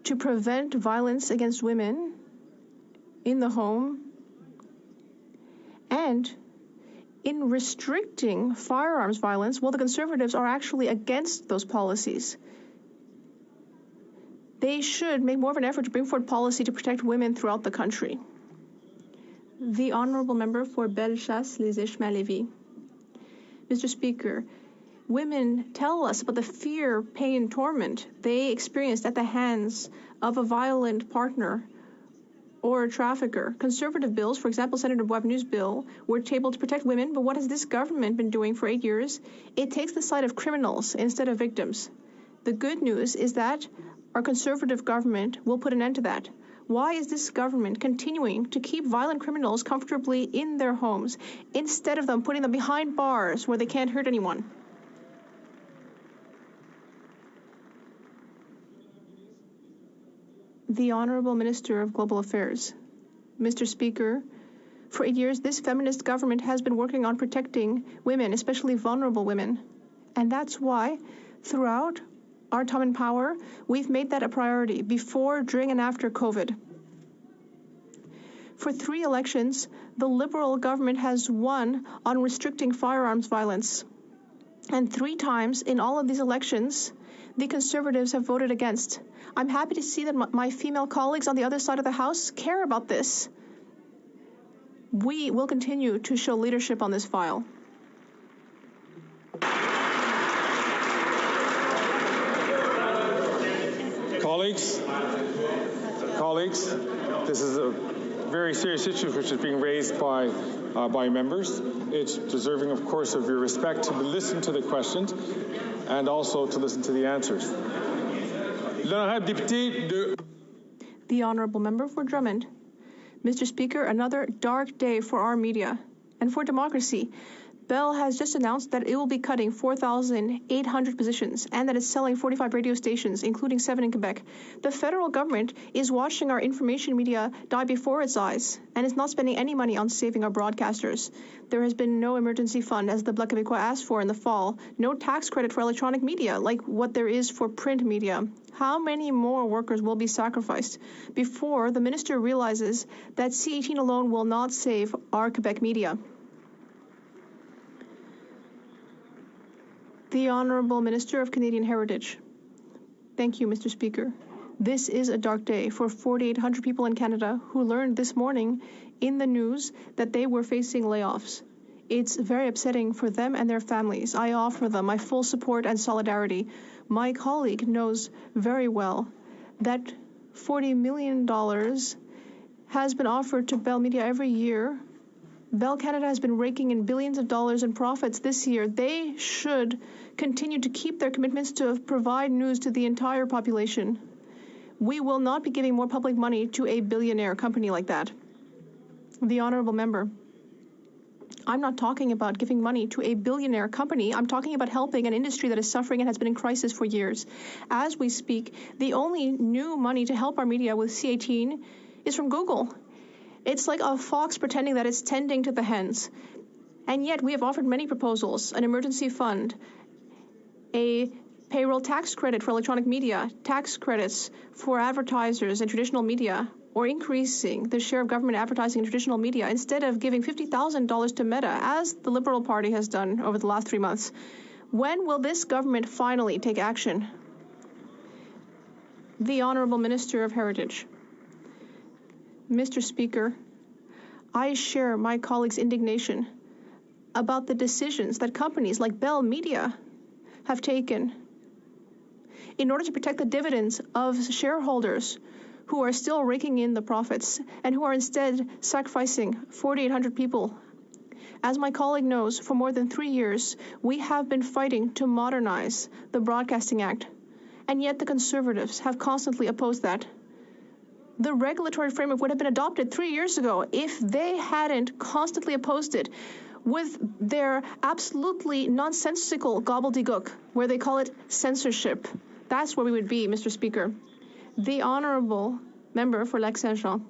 to prevent violence against women in the home, and in restricting firearms violence, well, the Conservatives are actually against those policies. They should make more of an effort to bring forward policy to protect women throughout the country. The Honourable Member for Bellechasse-les-Échemins-Lévis. Mr. Speaker, women tell us about the fear, pain, and torment they experienced at the hands of a violent partner or a trafficker. Conservative bills, for example, Senator Boisvenue's bill, were tabled to protect women, but what has this government been doing for 8 years? It takes the side of criminals instead of victims. The good news is that our Conservative government will put an end to that. Why is this government continuing to keep violent criminals comfortably in their homes instead of them putting them behind bars where they can't hurt anyone? The Honourable Minister of Global Affairs. Mr. Speaker, for 8 years, this feminist government has been working on protecting women, especially vulnerable women. And that's why, throughout our time in power, we've made that a priority before, during, and after COVID. For 3 elections, the Liberal government has won on restricting firearms violence. And 3 times in all of these elections, the Conservatives have voted against. I'm happy to see that my female colleagues on the other side of the House care about this. We will continue to show leadership on this file. Colleagues, this is a very serious issue which is being raised by members. It's deserving, of course, of your respect to listen to the questions and also to listen to the answers. The Honourable Member for Drummond. Mr. Speaker, another dark day for our media and for democracy. Bell has just announced that it will be cutting 4,800 positions and that it's selling 45 radio stations, including 7 in Quebec. The federal government is watching our information media die before its eyes and is not spending any money on saving our broadcasters. There has been no emergency fund, as the Bloc Québécois asked for in the fall, no tax credit for electronic media, like what there is for print media. How many more workers will be sacrificed before the minister realizes that C-18 alone will not save our Quebec media? The Honourable Minister of Canadian Heritage. Thank you, Mr. Speaker. This is a dark day for 4,800 people in Canada who learned this morning in the news that they were facing layoffs. It's very upsetting for them and their families. I offer them my full support and solidarity. My colleague knows very well that $40 million has been offered to Bell Media every year. Bell Canada has been raking in billions of dollars in profits this year. They should continue to keep their commitments to provide news to the entire population. We will not be giving more public money to a billionaire company like that. The honourable member, I'm not talking about giving money to a billionaire company. I'm talking about helping an industry that is suffering and has been in crisis for years. As we speak, the only new money to help our media with C-18 is from Google. It's like a fox pretending that it's tending to the hens. And yet we have offered many proposals, an emergency fund, a payroll tax credit for electronic media, tax credits for advertisers and traditional media, or increasing the share of government advertising in traditional media instead of giving $50,000 to Meta, as the Liberal Party has done over the last 3 months. When will this government finally take action? The Honourable Minister of Heritage. Mr. Speaker, I share my colleagues' indignation about the decisions that companies like Bell Media have taken in order to protect the dividends of shareholders who are still raking in the profits and who are instead sacrificing 4,800 people. As my colleague knows, for more than 3 years, we have been fighting to modernize the Broadcasting Act, and yet the Conservatives have constantly opposed that. The regulatory framework would have been adopted 3 years ago if they hadn't constantly opposed it with their absolutely nonsensical gobbledygook, where they call it censorship. That's where we would be, Mr. Speaker. The Honourable Member for Lac-Saint-Jean.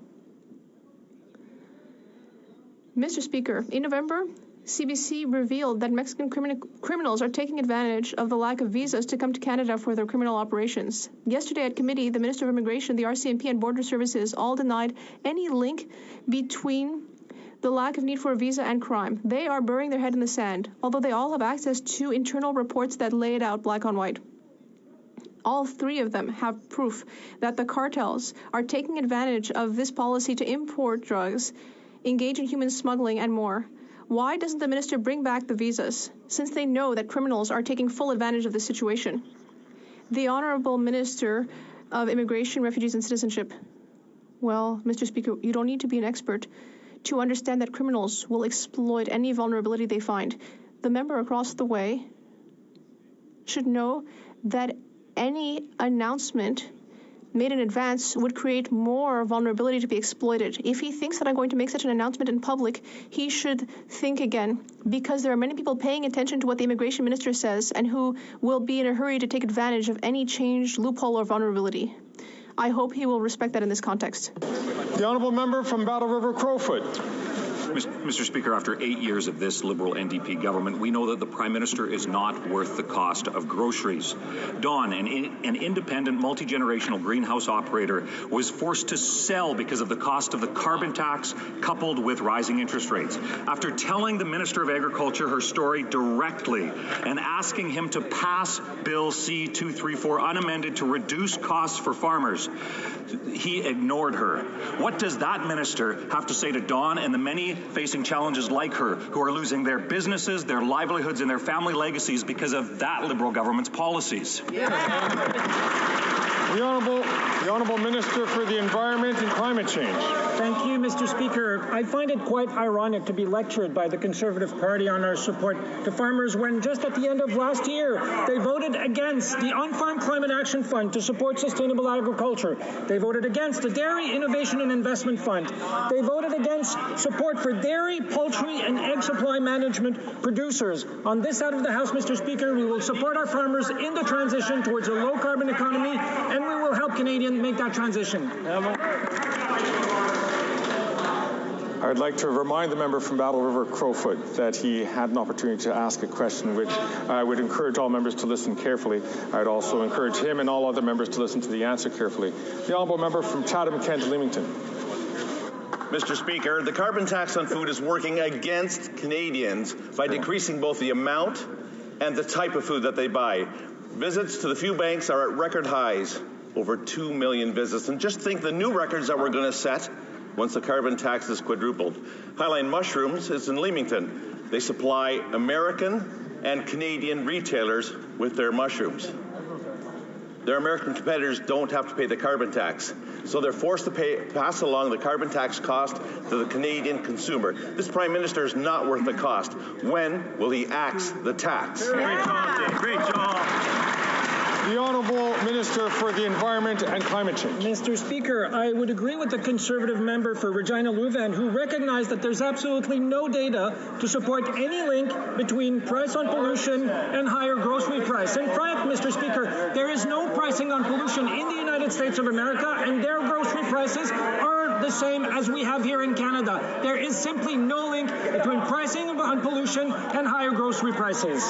Mr. Speaker, in November, CBC revealed that Mexican criminals are taking advantage of the lack of visas to come to Canada for their criminal operations. Yesterday at committee, the Minister of Immigration, the RCMP, and Border Services all denied any link between the lack of need for a visa and crime. They are burying their head in the sand, although they all have access to internal reports that lay it out black on white. All three of them have proof that the cartels are taking advantage of this policy to import drugs, engage in human smuggling, and more. Why doesn't the minister bring back the visas, since they know that criminals are taking full advantage of this situation? The Honourable Minister of Immigration, Refugees and Citizenship. Well, Mr. Speaker, you don't need to be an expert to understand that criminals will exploit any vulnerability they find. The member across the way should know that any announcement made in advance would create more vulnerability to be exploited. If he thinks that I'm going to make such an announcement in public, he should think again, because there are many people paying attention to what the immigration minister says and who will be in a hurry to take advantage of any changed loophole or vulnerability. I hope he will respect that in this context. The Honourable Member from Battle River Crowfoot. Mr. Speaker, after 8 years of this Liberal NDP government, we know that the Prime Minister is not worth the cost of groceries. Dawn, an independent, multi-generational greenhouse operator, was forced to sell because of the cost of the carbon tax coupled with rising interest rates. After telling the Minister of Agriculture her story directly and asking him to pass Bill C-234 unamended to reduce costs for farmers, he ignored her. What does that minister have to say to Dawn and the many facing challenges like her who are losing their businesses, their livelihoods, and their family legacies because of that Liberal government's policies? The Honourable Minister for the Environment and Climate Change. Thank you, Mr. Speaker. I find it quite ironic to be lectured by the Conservative Party on our support to farmers when just at the end of last year they voted against the On-Farm Climate Action Fund to support sustainable agriculture. They voted against the Dairy Innovation and Investment Fund. They voted against support for dairy, poultry, and egg supply management producers. On this side of the House, Mr. Speaker, we will support our farmers in the transition towards a low-carbon economy, and we will help Canadians make that transition. I'd like to remind the member from Battle River Crowfoot that he had an opportunity to ask a question, which I would encourage all members to listen carefully. I'd also encourage him and all other members to listen to the answer carefully. The honourable member from Chatham-Kent-Leamington. Mr. Speaker, the carbon tax on food is working against Canadians by decreasing both the amount and the type of food that they buy. Visits to the food banks are at record highs, over 2 million visits. And just think the new records that we're going to set once the carbon tax is quadrupled. Highline Mushrooms is in Leamington. They supply American and Canadian retailers with their mushrooms. Their American competitors don't have to pay the carbon tax, so they're forced to pass along the carbon tax cost to the Canadian consumer. This Prime Minister is not worth the cost. When will he axe the tax? Great job, Dave. Great job. The Honourable Minister for the Environment and Climate Change. Mr. Speaker, I would agree with the Conservative member for Regina Louvain, who recognized that there's absolutely no data to support any link between price on pollution and higher grocery price. In fact, Mr. Speaker, there is no pricing on pollution in the United States of America, and their grocery prices are the same as we have here in Canada. There is simply no link between pricing on pollution and higher grocery prices.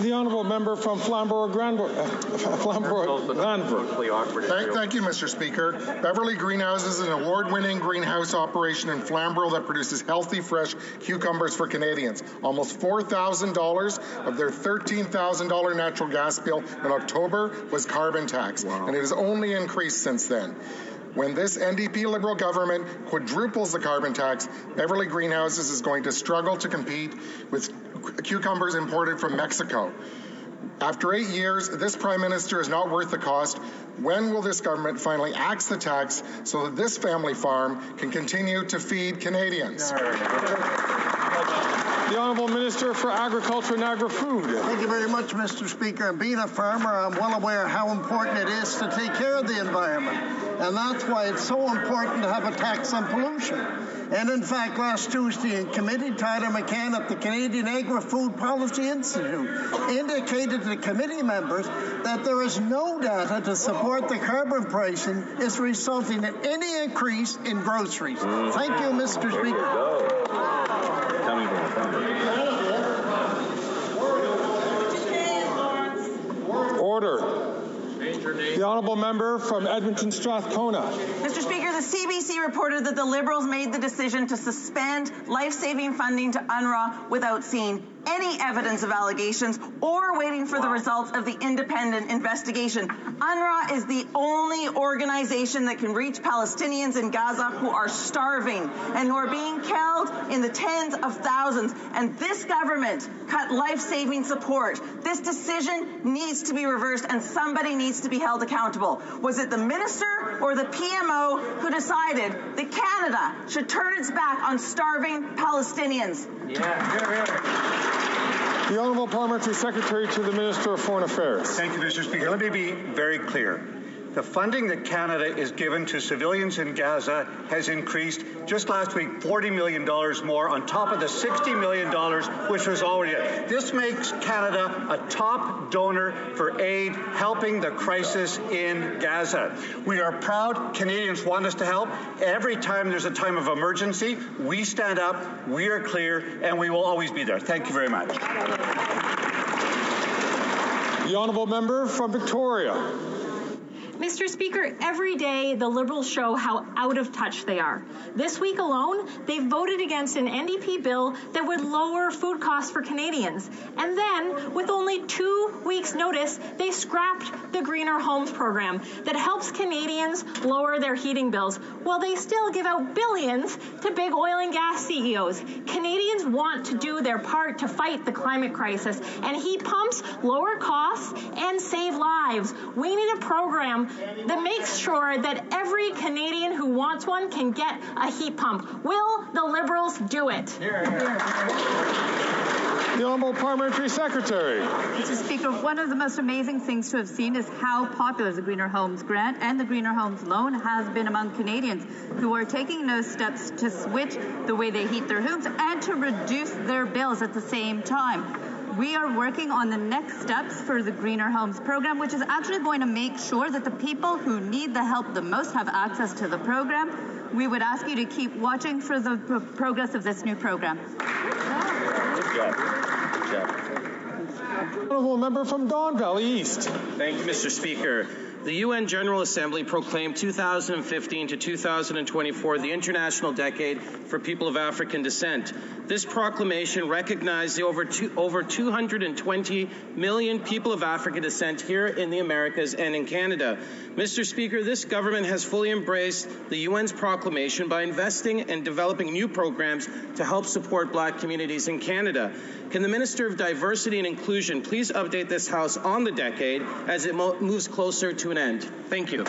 The Honourable Member from Flamborough-Granville. Thank you, Mr. Speaker. Beverly Greenhouses is an award-winning greenhouse operation in Flamborough that produces healthy, fresh cucumbers for Canadians. Almost $4,000 of their $13,000 natural gas bill in October was carbon tax, and it has only increased since then. When this NDP Liberal government quadruples the carbon tax, Beverly Greenhouses is going to struggle to compete with cucumbers imported from Mexico. After 8 years, this Prime Minister is not worth the cost. When will this government finally axe the tax so that this family farm can continue to feed Canadians? The Honourable Minister for Agriculture and Agri-Food. Thank you very much, Mr. Speaker. And being a farmer, I'm well aware how important it is to take care of the environment. And that's why it's so important to have a tax on pollution. And in fact, last Tuesday in committee, Tyler McCann at the Canadian Agri-Food Policy Institute indicated to the committee members that there is no data to support the carbon pricing is resulting in any increase in groceries. Thank you, Mr. Speaker. Order. The Honourable Member from Edmonton Strathcona. Mr. Speaker, the CBC reported that the Liberals made the decision to suspend life-saving funding to UNRWA without seeing any evidence of allegations or waiting for the results of the independent investigation. UNRWA is the only organization that can reach Palestinians in Gaza who are starving and who are being killed in the tens of thousands. And this government cut life-saving support. This decision needs to be reversed and somebody needs to be held accountable. Was it the minister or the PMO who decided that Canada should turn its back on starving Palestinians? The Honourable Parliamentary Secretary to the Minister of Foreign Affairs. Thank you, Mr. Speaker. Let me be very clear. The funding that Canada is given to civilians in Gaza has increased just last week $40 million more on top of the $60 million which was already there. This makes Canada a top donor for aid helping the crisis in Gaza. We are proud Canadians want us to help. Every time there's a time of emergency, we stand up, we are clear, and we will always be there. Thank you very much. The Honourable Member from Victoria. Mr. Speaker, every day the Liberals show how out of touch they are. This week alone, they voted against an NDP bill that would lower food costs for Canadians. And then, with only 2 weeks' notice, they scrapped the Greener Homes program that helps Canadians lower their heating bills, while they still give out billions to big oil and gas CEOs. Canadians want to do their part to fight the climate crisis, and heat pumps lower costs and save lives. We need a program that makes sure that every Canadian who wants one can get a heat pump. Will the Liberals do it? The Honourable Parliamentary Secretary. Mr. Speaker, one of the most amazing things to have seen is how popular the Greener Homes Grant and the Greener Homes Loan has been among Canadians who are taking those steps to switch the way they heat their homes and to reduce their bills at the same time. We are working on the next steps for the Greener Homes program, which is actually going to make sure that the people who need the help the most have access to the program. We would ask you to keep watching for the progress of this new program. Good job. Good job. Honourable Member from Don Valley East. Thank you, Mr. Speaker. The UN General Assembly proclaimed 2015 to 2024 the International Decade for People of African Descent. This proclamation recognized the over 220 million people of African descent here in the Americas and in Canada. Mr. Speaker, this government has fully embraced the UN's proclamation by investing and developing new programs to help support Black communities in Canada. Can the Minister of Diversity and Inclusion please update this House on the decade as it moves closer to an end? Thank you.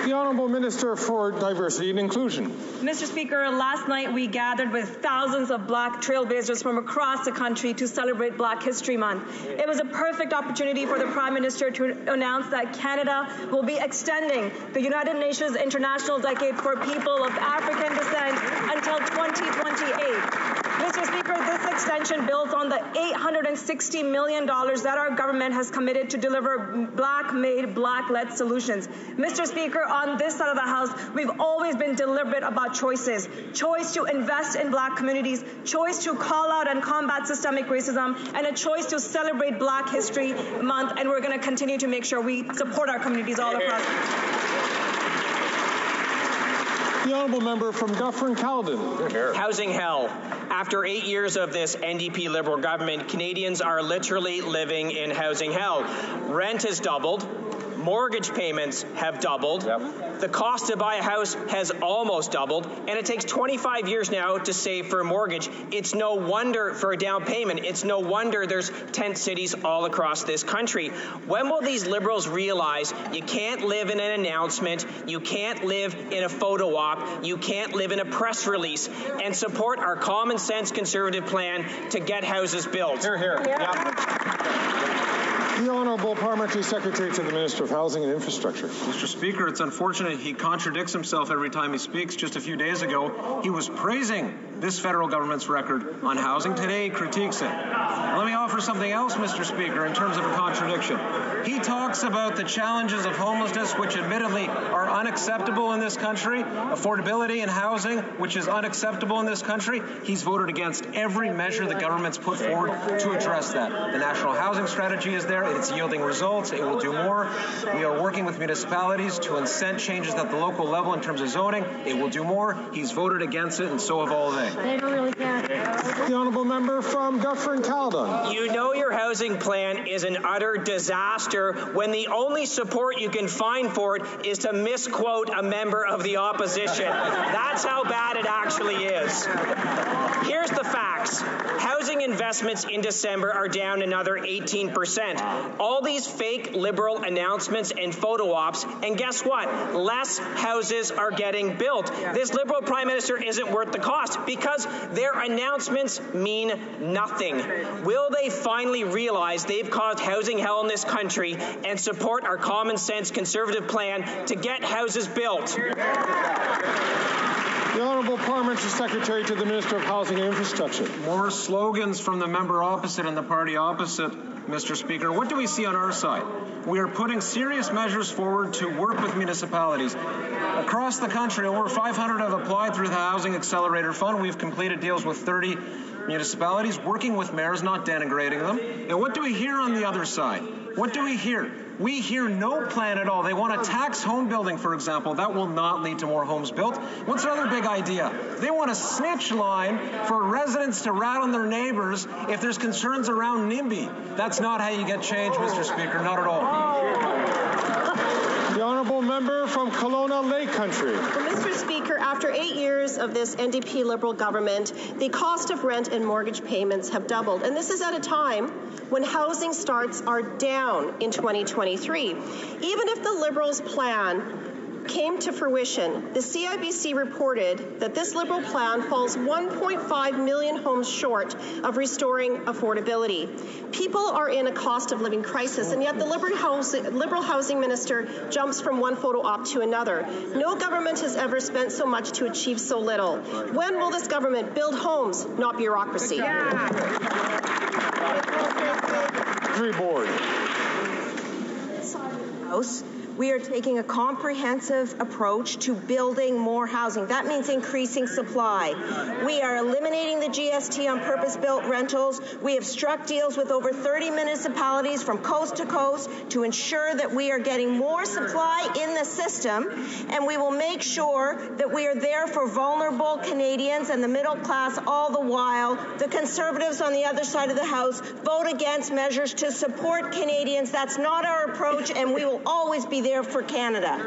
The Honourable Minister for Diversity and Inclusion. Mr. Speaker, last night we gathered with thousands of Black trailblazers from across the country to celebrate Black History Month. It was a perfect opportunity for the Prime Minister to announce that Canada will be extending the United Nations International Decade for People of African Descent until 2028. Mr. Speaker, this extension builds on the $860 million that our government has committed to deliver Black-made, Black-led solutions. Mr. Speaker, on this side of the House, we've always been deliberate about choices. Choice to invest in Black communities, choice to call out and combat systemic racism, and a choice to celebrate Black History Month, and we're going to continue to make sure we support our communities all across. The Honourable Member from Dufferin-Caledon. Housing hell. After 8 years of this NDP Liberal government, Canadians are literally living in housing hell. Rent has doubled. Mortgage payments have doubled. The cost to buy a house has almost doubled, and it takes 25 years now to save for a mortgage. It's no wonder for a down payment. It's no wonder there's tent cities all across this country. When will these Liberals realize you can't live in an announcement, you can't live in a photo op, you can't live in a press release, and support our common sense Conservative plan to get houses built? Hear, hear. The Honourable Parliamentary Secretary to the Minister of Housing and Infrastructure. Mr. Speaker, it's unfortunate he contradicts himself every time he speaks. Just a few days ago, he was praising this federal government's record on housing. Today, he critiques it. Let me offer something else, Mr. Speaker, in terms of a contradiction. He talks about the challenges of homelessness, which admittedly are unacceptable in this country, affordability in housing, which is unacceptable in this country. He's voted against every measure the government's put forward to address that. The National Housing Strategy is there. It's yielding results. It will do more. We are working with municipalities to incent changes at the local level in terms of zoning. It will do more. He's voted against it, and so have all they. They don't really care. The Honourable Member from Dufferin-Caledon. You know your housing plan is an utter disaster when the only support you can find for it is to misquote a member of the opposition. That's how bad it actually is. Here's the facts. Housing investments in December are down another 18%. All these fake Liberal announcements and photo ops, and guess what? Less houses are getting built. This Liberal Prime Minister isn't worth the cost because their announcements mean nothing. Will they finally realize they've caused housing hell in this country and support our common sense Conservative plan to get houses built? The Honourable Parliamentary Secretary to the Minister of Housing and Infrastructure. More slogans from the member opposite and the party opposite, Mr. Speaker. What do we see on our side? We are putting serious measures forward to work with municipalities. Across the country, over 500 have applied through the Housing Accelerator Fund. We've completed deals with 30 municipalities, working with mayors, not denigrating them. And what do we hear on the other side? What do we hear? We hear no plan at all. They want to tax home building, for example. That will not lead to more homes built. What's another big idea? They want a snitch line for residents to rat on their neighbors if there's concerns around NIMBY. That's not how you get change, Mr. Speaker, not at all. The Honourable Member from Kelowna Lake Country. Well, Mr. Speaker, after 8 years of this NDP Liberal government, the cost of rent and mortgage payments have doubled. And this is at a time when housing starts are down in 2023. Even if the Liberals' plan came to fruition, the CIBC reported that this Liberal plan falls 1.5 million homes short of restoring affordability. People are in a cost of living crisis, and yet the Liberal housing minister jumps from one photo op to another. No government has ever spent so much to achieve so little. When will this government build homes, not bureaucracy? Board. House. We are taking a comprehensive approach to building more housing. That means increasing supply. We are eliminating the GST on purpose-built rentals. We have struck deals with over 30 municipalities from coast to coast to ensure that we are getting more supply in the system, and we will make sure that we are there for vulnerable Canadians and the middle class all the while. The Conservatives on the other side of the House vote against measures to support Canadians. That's not our approach, and we will always be there for Canada.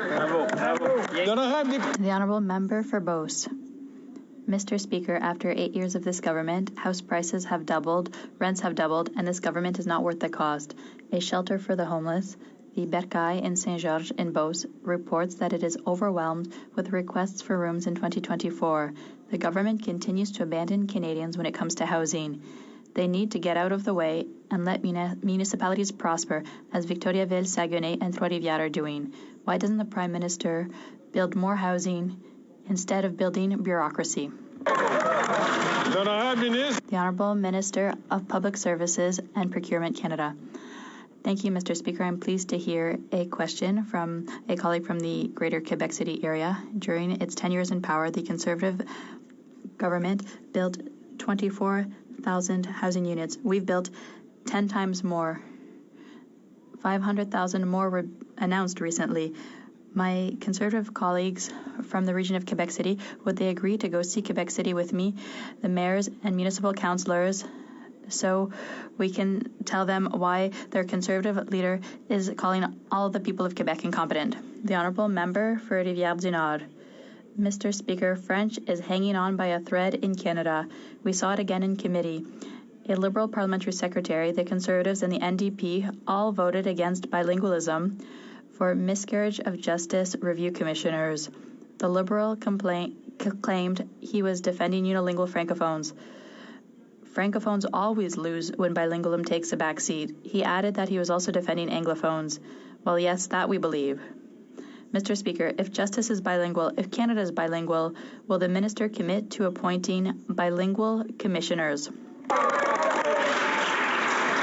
The Honourable Member for Beauce. Mr. Speaker, after 8 years of this government, house prices have doubled, rents have doubled, and this government is not worth the cost. A shelter for the homeless, the Bercail in Saint-Georges in Beauce reports that it is overwhelmed with requests for rooms in 2024. The government continues to abandon Canadians when it comes to housing. They need to get out of the way and let municipalities prosper, as Victoriaville, Saguenay, and Trois-Rivières are doing. Why doesn't the Prime Minister build more housing instead of building bureaucracy? The Honourable Minister of Public Services and Procurement Canada. Thank you, Mr. Speaker. I'm pleased to hear a question from a colleague from the Greater Quebec City area. During its 10 years in power, the Conservative government built 24,000 housing units. We've built 10 times more. 500,000 more were announced recently. My Conservative colleagues from the region of Quebec City, would they agree to go see Quebec City with me, the mayors and municipal councillors, so we can tell them why their Conservative leader is calling all the people of Quebec incompetent? The Honourable Member for Rivière-du-Nord. Mr. Speaker, French is hanging on by a thread in Canada. We saw it again in committee. A Liberal parliamentary secretary, the Conservatives and the NDP all voted against bilingualism for miscarriage of justice review commissioners. The Liberal claimed he was defending unilingual francophones. Francophones always lose when bilingualism takes a back seat. He added that he was also defending anglophones. Well, yes, that we believe. Mr. Speaker, if justice is bilingual, if Canada is bilingual, will the minister commit to appointing bilingual commissioners?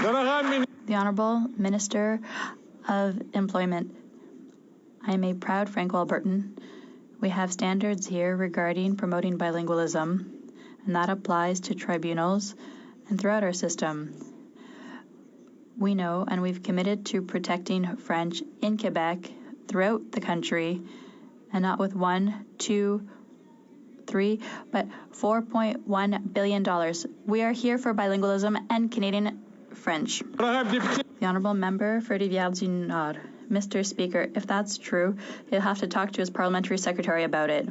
The Honourable Minister of Employment. I am a proud Franco-Albertan. We have standards here regarding promoting bilingualism, and that applies to tribunals and throughout our system. We know and we've committed to protecting French in Quebec, throughout the country, and not with $1, $2, $3, but $4.1 billion. We are here for bilingualism and Canadian French. The Honourable Member for Rivière-du-Nord. Mr. Speaker, if that's true, he'll have to talk to his parliamentary secretary about it.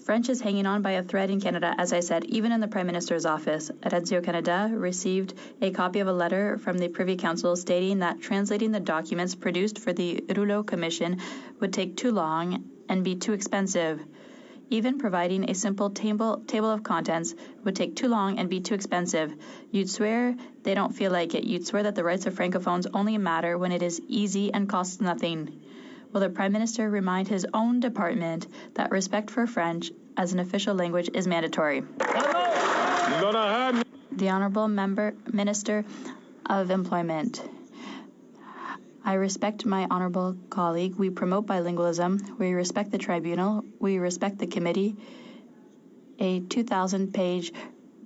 French is hanging on by a thread in Canada, as I said, even in the Prime Minister's office. Radio-Canada received a copy of a letter from the Privy Council stating that translating the documents produced for the Rouleau Commission would take too long and be too expensive. Even providing a simple table of contents would take too long and be too expensive. You'd swear they don't feel like it. You'd swear that the rights of francophones only matter when it is easy and costs nothing. Will the Prime Minister remind his own department that respect for French as an official language is mandatory? The Honourable Minister of Employment. I respect my honourable colleague. We promote bilingualism. We respect the tribunal. We respect the committee. A 2,000-page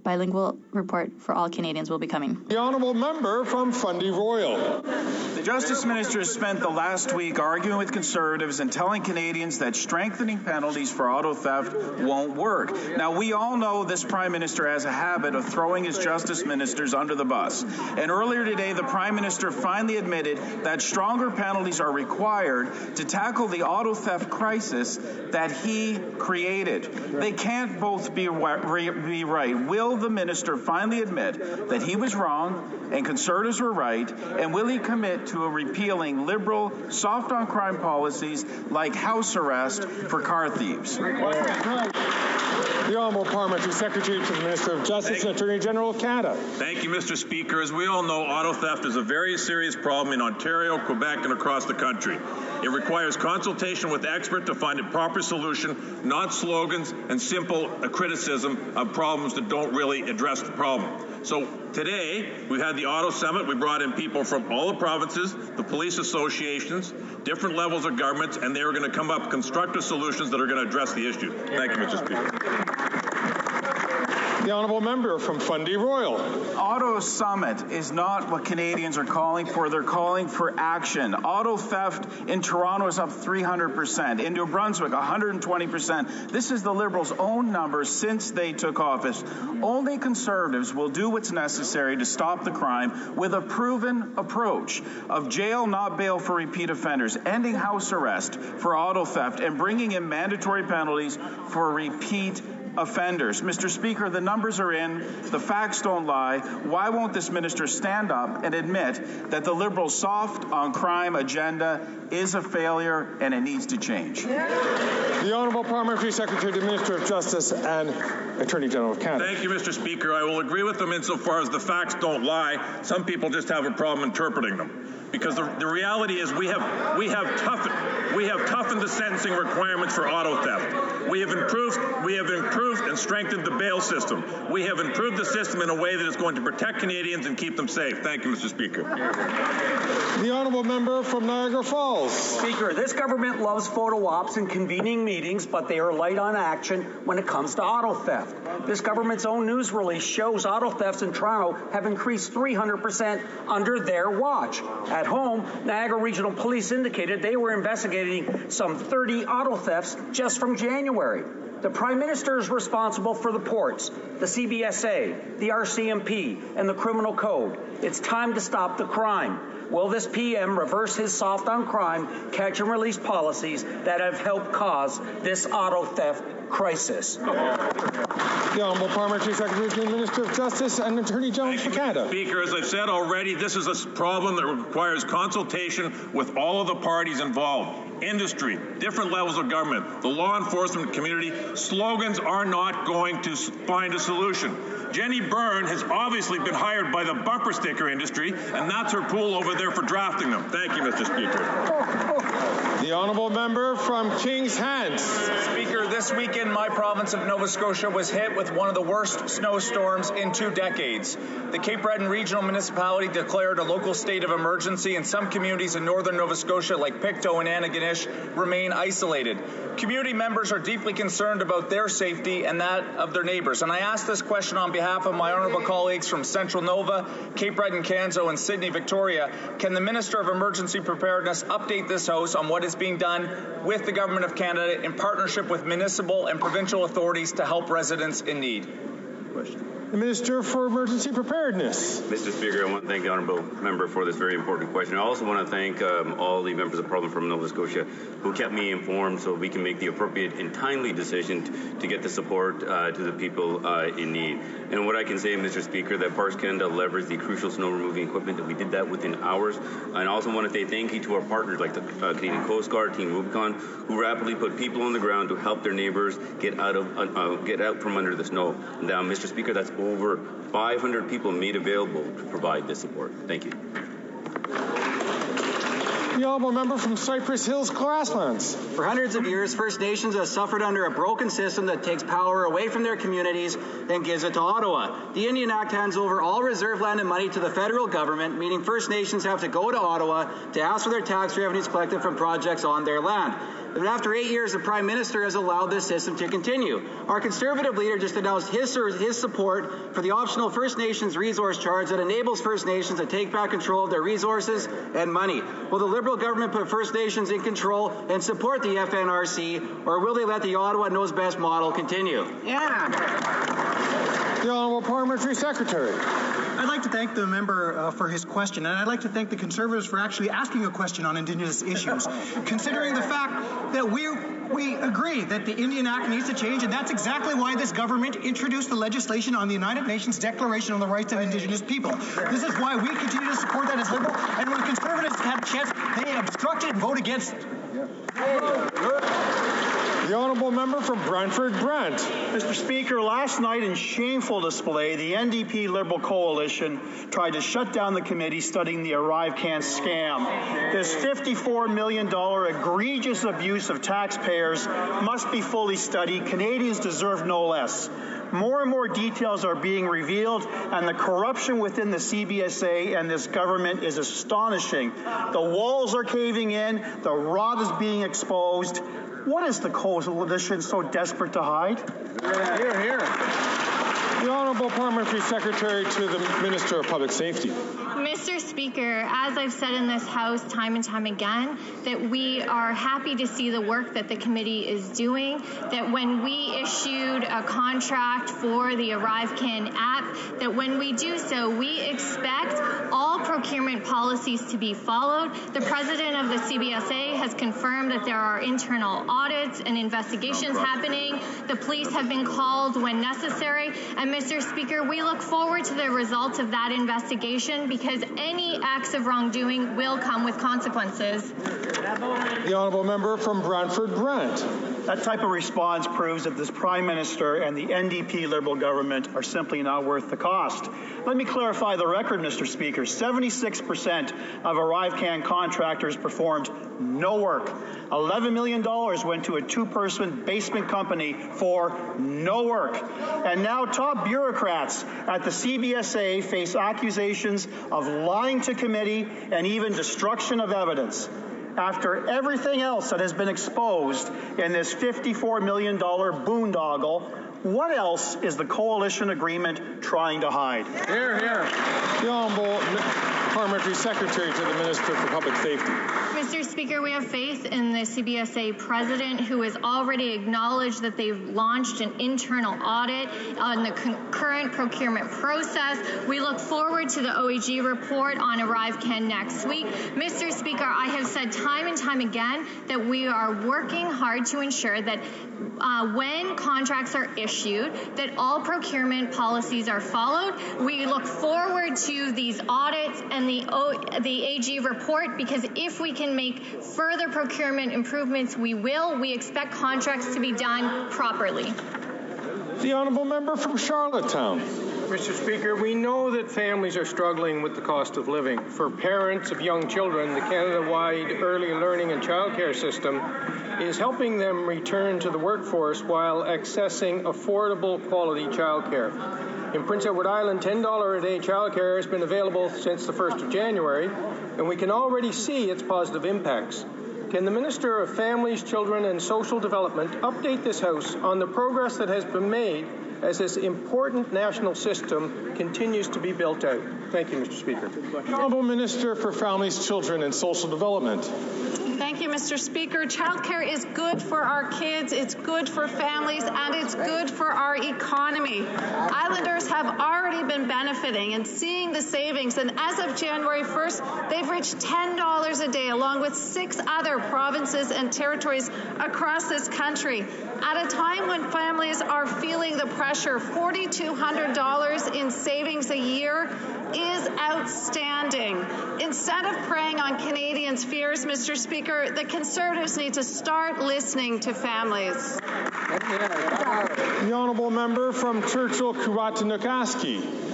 bilingual report for all Canadians will be coming. The Honourable Member from Fundy Royal. The Justice Minister has spent the last week arguing with Conservatives and telling Canadians that strengthening penalties for auto theft won't work. Now, we all know this Prime Minister has a habit of throwing his Justice Ministers under the bus. And earlier today, the Prime Minister finally admitted that stronger penalties are required to tackle the auto theft crisis that he created. They can't both be right. Will the minister finally admit that he was wrong and Conservatives were right, and will he commit to repealing Liberal soft-on-crime policies like house arrest for car thieves? The Honourable Parliamentary Secretary to the Minister of Justice and Attorney General of Canada. Thank you, Mr. Speaker. As we all know, auto theft is a very serious problem in Ontario, Quebec, and across the country. It requires consultation with experts to find a proper solution, not slogans and simple criticism of problems that don't really address the problem. So today, we've had the Auto Summit. We brought in people from all the provinces, the police associations, different levels of governments, and they are going to come up with constructive solutions that are going to address the issue. Thank you, Mr. Speaker. The Honourable Member from Fundy Royal. Auto Summit is not what Canadians are calling for. They're calling for action. Auto theft in Toronto is up 300%. In New Brunswick, 120%. This is the Liberals' own numbers since they took office. Only Conservatives will do what's necessary to stop the crime with a proven approach of jail, not bail for repeat offenders, ending house arrest for auto theft, and bringing in mandatory penalties for repeat offenders. Mr. Speaker, the numbers are in, the facts don't lie. Why won't this minister stand up and admit that the Liberals' soft on crime agenda is a failure and it needs to change? The Honourable Parliamentary Secretary to the Minister of Justice and Attorney General of Canada. Thank you, Mr. Speaker. I will agree with them insofar as the facts don't lie. Some people just have a problem interpreting them. Because the reality is we have toughened the sentencing requirements for auto theft. We have improved and strengthened the bail system. We have improved the system in a way that is going to protect Canadians and keep them safe. Thank you, Mr. Speaker. The honourable member from Niagara Falls. Speaker, this government loves photo ops and convening meetings, but they are light on action when it comes to auto theft. This government's own news release shows auto thefts in Toronto have increased 300% under their watch. At home, Niagara Regional Police indicated they were investigating some 30 auto thefts just from January. The Prime Minister is responsible for the ports, the CBSA, the RCMP, and the Criminal Code. It's time to stop the crime. Will this PM reverse his soft on crime, catch and release policies that have helped cause this auto theft crisis? The Honourable Parliamentary Secretary to the Minister of Justice and Attorney General for Canada. Speaker, as I've said already, this is a problem that requires consultation with all of the parties involved. Industry, different levels of government, the law enforcement community. Slogans are not going to find a solution. Jenny Byrne has obviously been hired by the bumper sticker industry, and that's her pool over there for drafting them. Thank you, Mr. Speaker. The honourable member from Kings Hants. Speaker, this weekend my province of Nova Scotia was hit with one of the worst snowstorms in 2 decades. The Cape Breton Regional Municipality declared a local state of emergency, and some communities in northern Nova Scotia, like Pictou and Antigonish, remain isolated. Community members are deeply concerned about their safety and that of their neighbours. And I ask this question on behalf of my honourable colleagues from Central Nova, Cape Breton, Canso, and Sydney, Victoria. Can the Minister of Emergency Preparedness update this House on what is being done with the Government of Canada in partnership with municipal and provincial authorities to help residents in need? The Minister for Emergency Preparedness. Mr. Speaker, I want to thank the honourable member for this very important question. I also want to thank all the members of Parliament from Nova Scotia who kept me informed so we can make the appropriate and timely decision to get the support to the people in need. And what I can say, Mr. Speaker, that Parks Canada leveraged the crucial snow removing equipment, that we did that within hours. And I also want to say thank you to our partners like the Canadian Coast Guard, Team Rubicon, who rapidly put people on the ground to help their neighbours get out from under the snow. Now, Mr. Speaker, that's over 500 people made available to provide this support. Thank you. The honourable member from Cypress Hills Grasslands. For hundreds of years, First Nations have suffered under a broken system that takes power away from their communities and gives it to Ottawa. The Indian Act hands over all reserve land and money to the federal government, meaning First Nations have to go to Ottawa to ask for their tax revenues collected from projects on their land. But after 8 years, the Prime Minister has allowed this system to continue. Our Conservative leader just announced his support for the optional First Nations resource charge that enables First Nations to take back control of their resources and money. Will the Liberal government put First Nations in control and support the FNRC, or will they let the Ottawa Knows Best model continue? The Honourable Parliamentary Secretary. I'd like to thank the member for his question, and I'd like to thank the Conservatives for actually asking a question on Indigenous issues, considering the fact that we agree that the Indian Act needs to change, and that's exactly why this government introduced the legislation on the United Nations Declaration on the Rights of Indigenous People. This is why we continue to support that as Liberal, and when the Conservatives had a chance, they obstructed and voted against it. The honourable member from Brantford Brant. Mr. Speaker, last night in shameful display, the NDP Liberal Coalition tried to shut down the committee studying the ArriveCan scam. This $54 million egregious abuse of taxpayers must be fully studied. Canadians deserve no less. More and more details are being revealed, and the corruption within the CBSA and this government is astonishing. The walls are caving in, the rot is being exposed. What is the coalition so desperate to hide? Hear, hear. The Honourable Parliamentary Secretary to the Minister of Public Safety. Mr. Speaker, as I've said in this House time and time again, that we are happy to see the work that the committee is doing, that when we issued a contract for the ArriveCan app, that when we do so, we expect all procurement policies to be followed. The President of the CBSA has confirmed that there are internal audits and investigations happening. The police have been called when necessary. And Mr. Speaker, we look forward to the results of that investigation because any acts of wrongdoing will come with consequences. The honourable member from Brantford Brant. That type of response proves that this Prime Minister and the NDP Liberal government are simply not worth the cost. Let me clarify the record, Mr. Speaker. 76% of ArriveCan contractors performed no work. $11 million went to a two-person basement company for no work. And now top bureaucrats at the CBSA face accusations of lying to committee and even destruction of evidence. After everything else that has been exposed in this $54 million boondoggle, what else is the coalition agreement trying to hide? Hear, hear. The Honourable Parliamentary Secretary to the Minister for Public Safety. Mr. Speaker, we have faith in the CBSA president, who has already acknowledged that they've launched an internal audit on the current procurement process. We look forward to the OEG report on ArriveCan next week. Mr. Speaker, I have said time and time again that we are working hard to ensure that when contracts are issued, that all procurement policies are followed. We look forward to these audits and the AG report, because if we can make further procurement improvements, we will. We expect contracts to be done properly. The honourable member from Charlottetown. Mr. Speaker, we know that families are struggling with the cost of living. For parents of young children, the Canada-wide early learning and childcare system is helping them return to the workforce while accessing affordable quality childcare. In Prince Edward Island, $10 a day childcare has been available since the 1st of January, and we can already see its positive impacts. Can the Minister of Families, Children and Social Development update this House on the progress that has been made as this important national system continues to be built out? Thank you, Mr. Speaker. Honourable Minister for Families, Children and Social Development. Thank you, Mr. Speaker. Childcare is good for our kids, it's good for families, and it's good for our economy. Islanders have already been benefiting and seeing the savings, and as of January 1st, they've reached $10 a day, along with 6 other provinces and territories across this country. At a time when families are feeling the pressure, $4,200 in savings a year is outstanding. Instead of preying on Canadians' fears, Mr. Speaker, the Conservatives need to start listening to families. The honourable member from Churchill-Kuwatanukaski.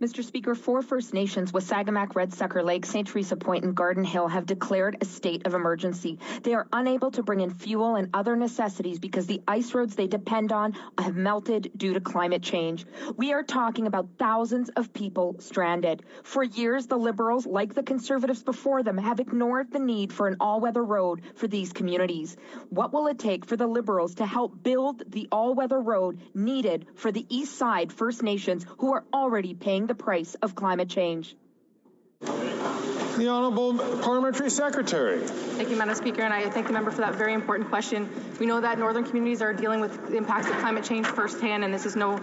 Mr. Speaker, 4 First Nations, Wasagamak, Red Sucker Lake, St. Teresa Point, and Garden Hill have declared a state of emergency. They are unable to bring in fuel and other necessities because the ice roads they depend on have melted due to climate change. We are talking about thousands of people stranded. For years, the Liberals, like the Conservatives before them, have ignored the need for an all-weather road for these communities. What will it take for the Liberals to help build the all-weather road needed for the East Side First Nations, who are already paying the price of climate change? The Honourable Parliamentary Secretary. Thank you, Madam Speaker, and I thank the member for that very important question. We know that northern communities are dealing with the impacts of climate change firsthand, and this is no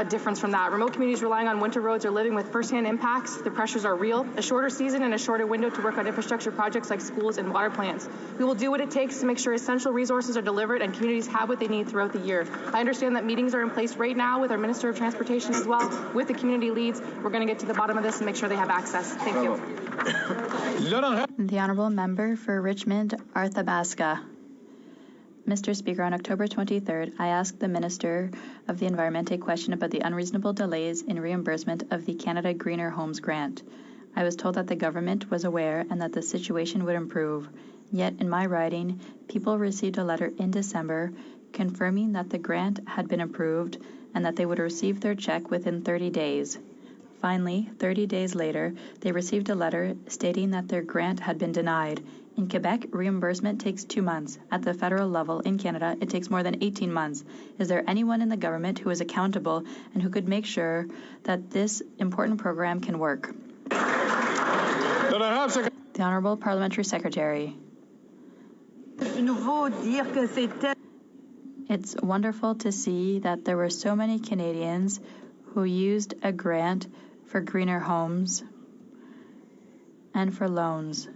difference from that. Remote communities relying on winter roads are living with firsthand impacts. The pressures are real. A shorter season and a shorter window to work on infrastructure projects like schools and water plants. We will do what it takes to make sure essential resources are delivered and communities have what they need throughout the year. I understand that meetings are in place right now with our Minister of Transportation as well, with the community leads. We're going to get to the bottom of this and make sure they have access. Thank you. The Honourable Member for Richmond, Arthabaska. Mr. Speaker, on October 23rd, I asked the Minister of the Environment a question about the unreasonable delays in reimbursement of the Canada Greener Homes grant. I was told that the government was aware and that the situation would improve. Yet, in my writing, people received a letter in December confirming that the grant had been approved and that they would receive their check within 30 days. Finally, 30 days later, they received a letter stating that their grant had been denied. In Quebec, reimbursement takes 2 months. At the federal level, in Canada, it takes more than 18 months. Is there anyone in the government who is accountable and who could make sure that this important program can work? The Honourable Parliamentary Secretary. It's wonderful to see that there were so many Canadians who used a grant for greener homes and for loans.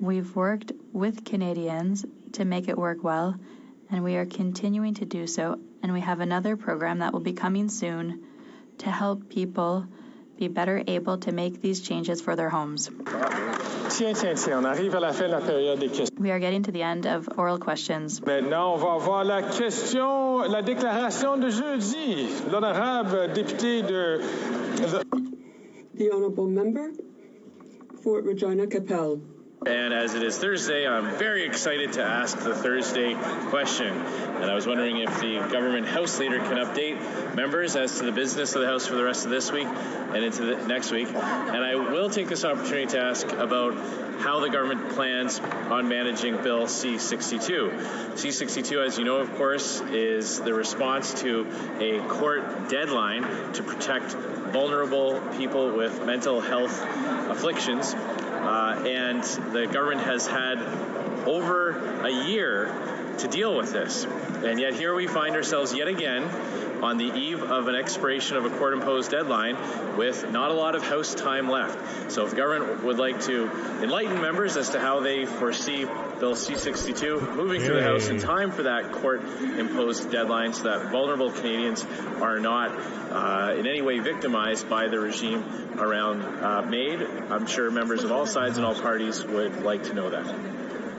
We've worked with Canadians to make it work well, and we are continuing to do so and we have another program that will be coming soon to help people be better able to make these changes for their homes. On arrive à la fin de la période des questions. We are getting to the end of oral questions. Maintenant, on va voir la déclaration de jeudi. L'honorable député de... The honourable member for Regina Capel. And as it is Thursday, I'm very excited to ask the Thursday question. And I was wondering if the government House Leader can update members as to the business of the House for the rest of this week and into the next week. And I will take this opportunity to ask about how the government plans on managing Bill C-62. C-62, as you know, of course, is the response to a court deadline to protect vulnerable people with mental health afflictions. And the government has had over a year to deal with this. And yet here we find ourselves yet again on the eve of an expiration of a court-imposed deadline with not a lot of House time left. So if the government would like to enlighten members as to how they foresee Bill C-62 moving through the House in time for that court-imposed deadline so that vulnerable Canadians are not in any way victimized by the regime around MAID. I'm sure members of all sides and all parties would like to know that.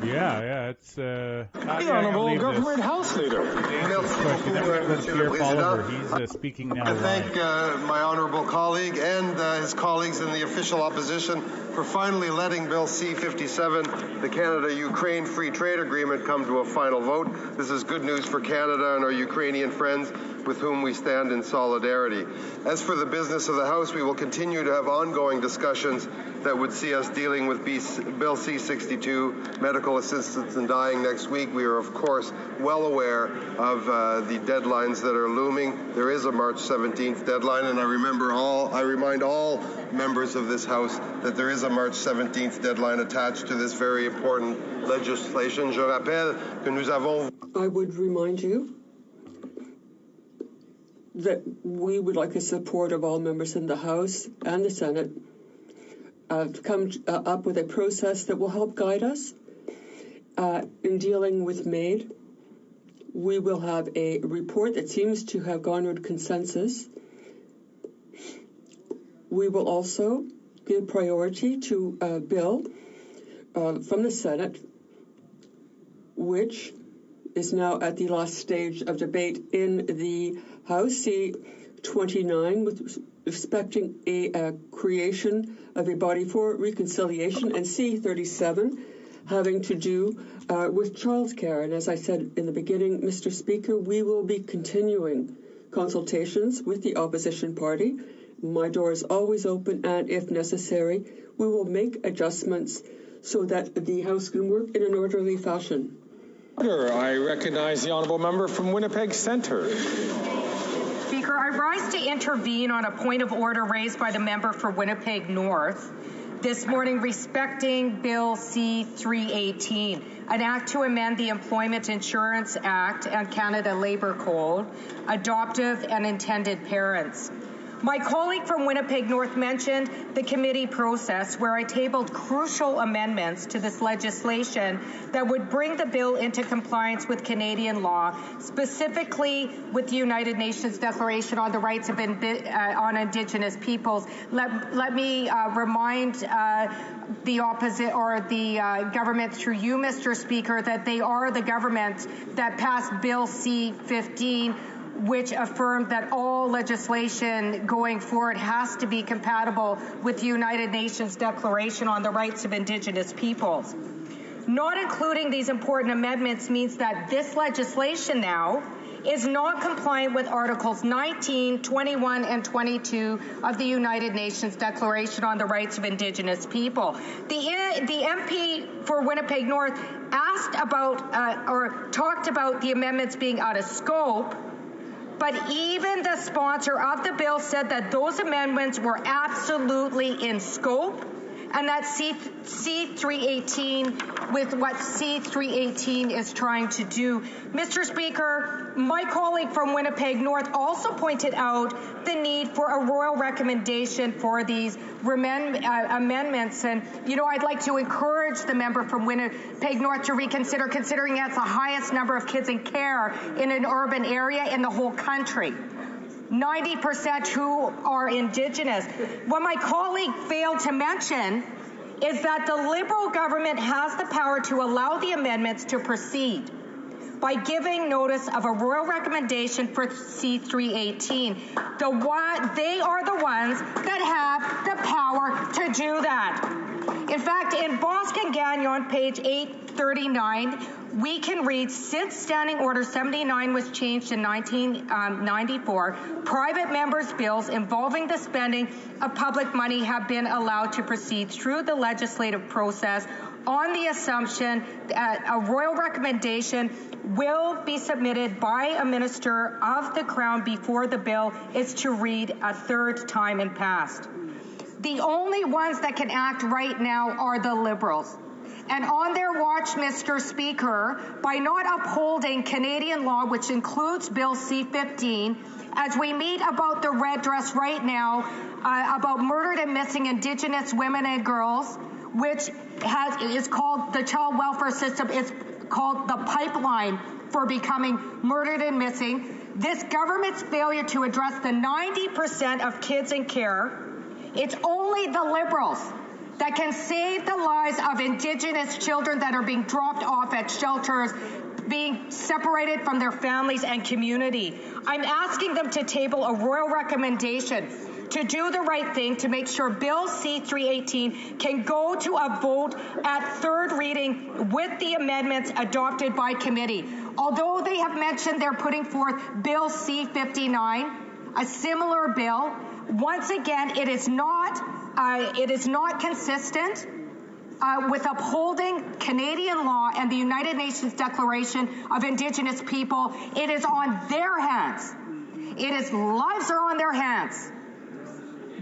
Yeah, it's the Honourable Government House Leader. He's speaking now. I thank my honourable colleague and his colleagues in the official opposition for finally letting Bill C-57, the Canada-Ukraine Free Trade Agreement, come to a final vote. This is good news for Canada and our Ukrainian friends with whom we stand in solidarity. As for the business of the House, we will continue to have ongoing discussions that would see us dealing with Bill C-62, medical assistance in dying next week. We are, of course, well aware of the deadlines that are looming. There is a March 17th deadline, and I remind all members of this House that there is a March 17th deadline attached to this very important legislation. Je rappelle que nous avons... I would remind you that we would like the support of all members in the House and the Senate to come up with a process that will help guide us in dealing with MAID. We will have a report that seems to have garnered consensus. We will also give priority to a bill from the Senate, which is now at the last stage of debate in the House, C-29, with respecting a creation of a body for reconciliation, and C-37 having to do with childcare. And as I said in the beginning, Mr. Speaker, we will be continuing consultations with the opposition party. My door is always open, and if necessary, we will make adjustments so that the House can work in an orderly fashion. I recognize the honourable member from Winnipeg Centre. Speaker, I rise to intervene on a point of order raised by the member for Winnipeg North this morning respecting Bill C-318, an act to amend the Employment Insurance Act and Canada Labour Code, adoptive and intended parents. My colleague from Winnipeg North mentioned the committee process where I tabled crucial amendments to this legislation that would bring the bill into compliance with Canadian law, specifically with the United Nations Declaration on the Rights of on Indigenous Peoples. Let me remind the opposite or the government through you, Mr. Speaker, that they are the government that passed Bill C-15, which affirmed that all legislation going forward has to be compatible with the United Nations Declaration on the Rights of Indigenous Peoples. Not including these important amendments means that this legislation now is not compliant with Articles 19, 21, and 22 of the United Nations Declaration on the Rights of Indigenous People. The MP for Winnipeg North asked about or talked about the amendments being out of scope, but even the sponsor of the bill said that those amendments were absolutely in scope and that C318 with what C318 is trying to do. Mr. Speaker, my colleague from Winnipeg North also pointed out the need for a royal recommendation for these amendments. And, you know, I'd like to encourage the member from Winnipeg North to reconsider, considering that's the highest number of kids in care in an urban area in the whole country. 90% who are Indigenous. What my colleague failed to mention is that the Liberal government has the power to allow the amendments to proceed by giving notice of a royal recommendation for C318. They are the ones that have the power to do that. In fact, in Boston Gagnon, page 839, we can read, since Standing Order 79 was changed in 1994, private members' bills involving the spending of public money have been allowed to proceed through the legislative process on the assumption that a royal recommendation will be submitted by a minister of the Crown before the bill is to read a third time and passed. The only ones that can act right now are the Liberals. And on their watch, Mr. Speaker, by not upholding Canadian law, which includes Bill C-15, as we meet about the red dress right now, about murdered and missing Indigenous women and girls, which is called the child welfare system, is called the pipeline for becoming murdered and missing. This government's failure to address the 90% of kids in care, it's only the Liberals that can save the lives of Indigenous children that are being dropped off at shelters, being separated from their families and community. I'm asking them to table a royal recommendation to do the right thing to make sure Bill C-318 can go to a vote at third reading with the amendments adopted by committee. Although they have mentioned they're putting forth Bill C-59, a similar bill, once again, it is not consistent with upholding Canadian law and the United Nations Declaration of Indigenous People. It is on their hands. Lives are on their hands.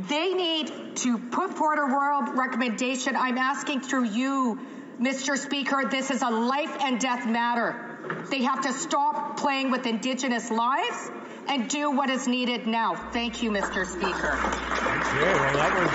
They need to put forward a royal recommendation. I'm asking through you, Mr. Speaker, this is a life and death matter. They have to stop playing with Indigenous lives and do what is needed now. Thank you, Mr. Speaker. Okay, well, that was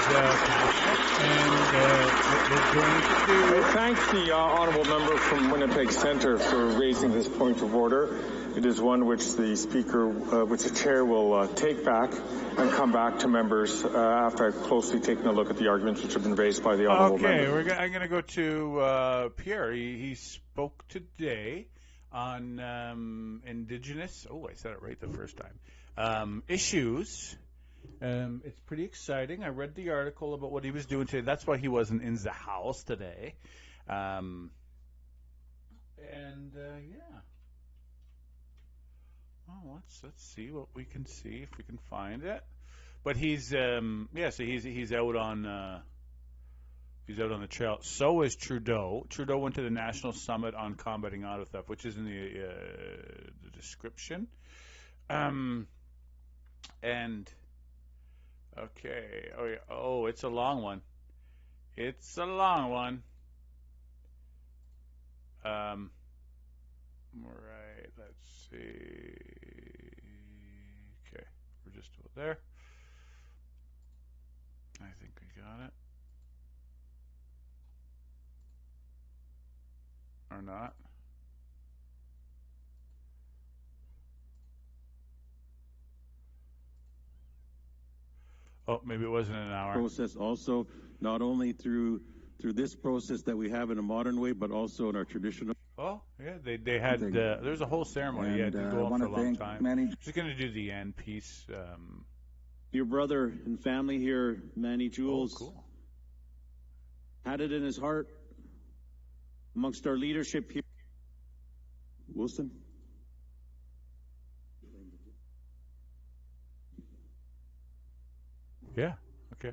I thank the honourable member from Winnipeg Centre for raising this point of order. It is one which the Speaker, which the Chair will take back and come back to members after I've closely taken a look at the arguments which have been raised by the honourable member. Okay, I'm going to go to Pierre. He spoke today on Indigenous, I said it right the first time, issues. It's pretty exciting. I read the article about what he was doing today. That's why he wasn't in the house today. Yeah. Oh, let's see what we can see, if we can find it. But he's so he's out on he's out on the trail. So is Trudeau. Trudeau went to the National Summit on Combating Auto Theft, which is in the description. And okay, it's a long one. It's a long one. Right, let's see. Okay, we're just about there. I think we got it. Or not. Oh, maybe it wasn't an hour. Process also, not only through this process that we have in a modern way, but also in our traditional. Oh, yeah, they had, there was a whole ceremony. It did go on for a long time. Just going to do the end piece. Your brother and family here, Manny Jules, cool. Had it in his heart amongst our leadership here. Wilson? Yeah, okay.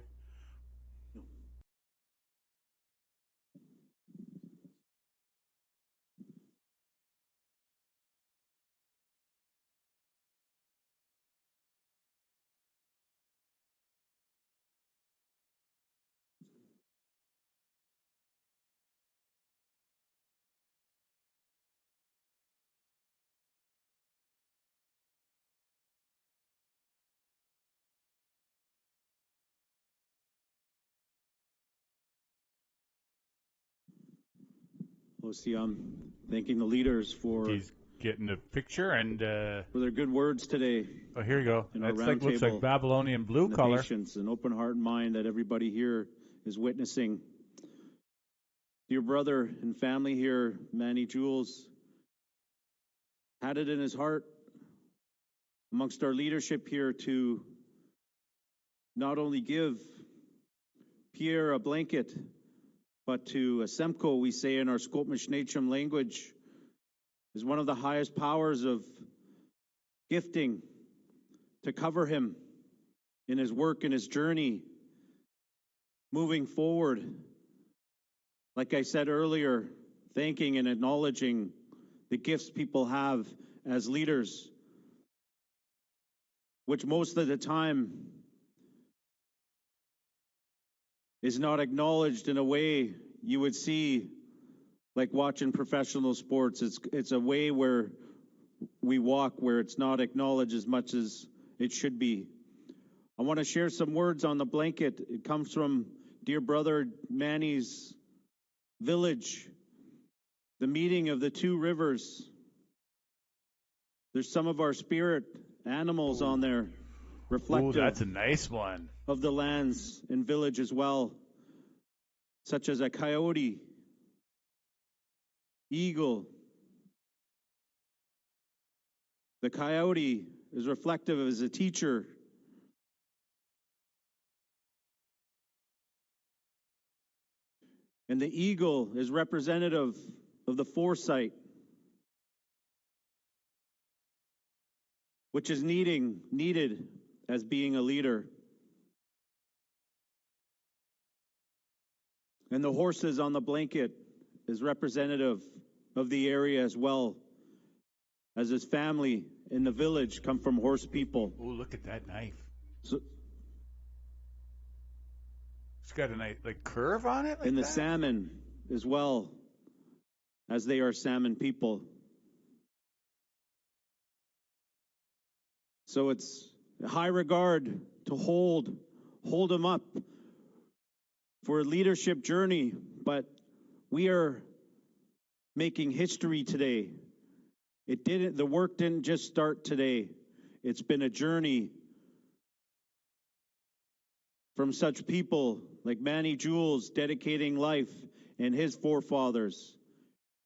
thanking the leaders for getting a picture and for their good words today. Oh, here you go. That's looks like Babylonian blue color. Patience and open heart and mind that everybody here is witnessing. Dear brother and family here, Manny Jules, had it in his heart amongst our leadership here to not only give Pierre a blanket, but to Asemko, we say in our Scotish Natrum language, is one of the highest powers of gifting to cover him in his work and his journey moving forward. Like I said earlier, thanking and acknowledging the gifts people have as leaders, which most of the time is not acknowledged in a way you would see like watching professional sports. It's a way where we walk where it's not acknowledged as much as it should be. I want to share some words on the blanket. It comes from dear brother Manny's village, the meeting of the two rivers. There's some of our spirit animals on there, reflective. Ooh, that's a nice one. Of the lands and village as well, such as a coyote, eagle. The coyote is reflective as a teacher. And the eagle is representative of the foresight, which is needed as being a leader. And the horses on the blanket is representative of the area as well, as his family in the village come from horse people. Oh, look at that knife. So, it's got a nice curve on it. And the salmon as well, as they are salmon people. So it's a high regard to hold them up for a leadership journey, but we are making history today. The work didn't just start today. It's been a journey from such people like Manny Jules dedicating life and his forefathers.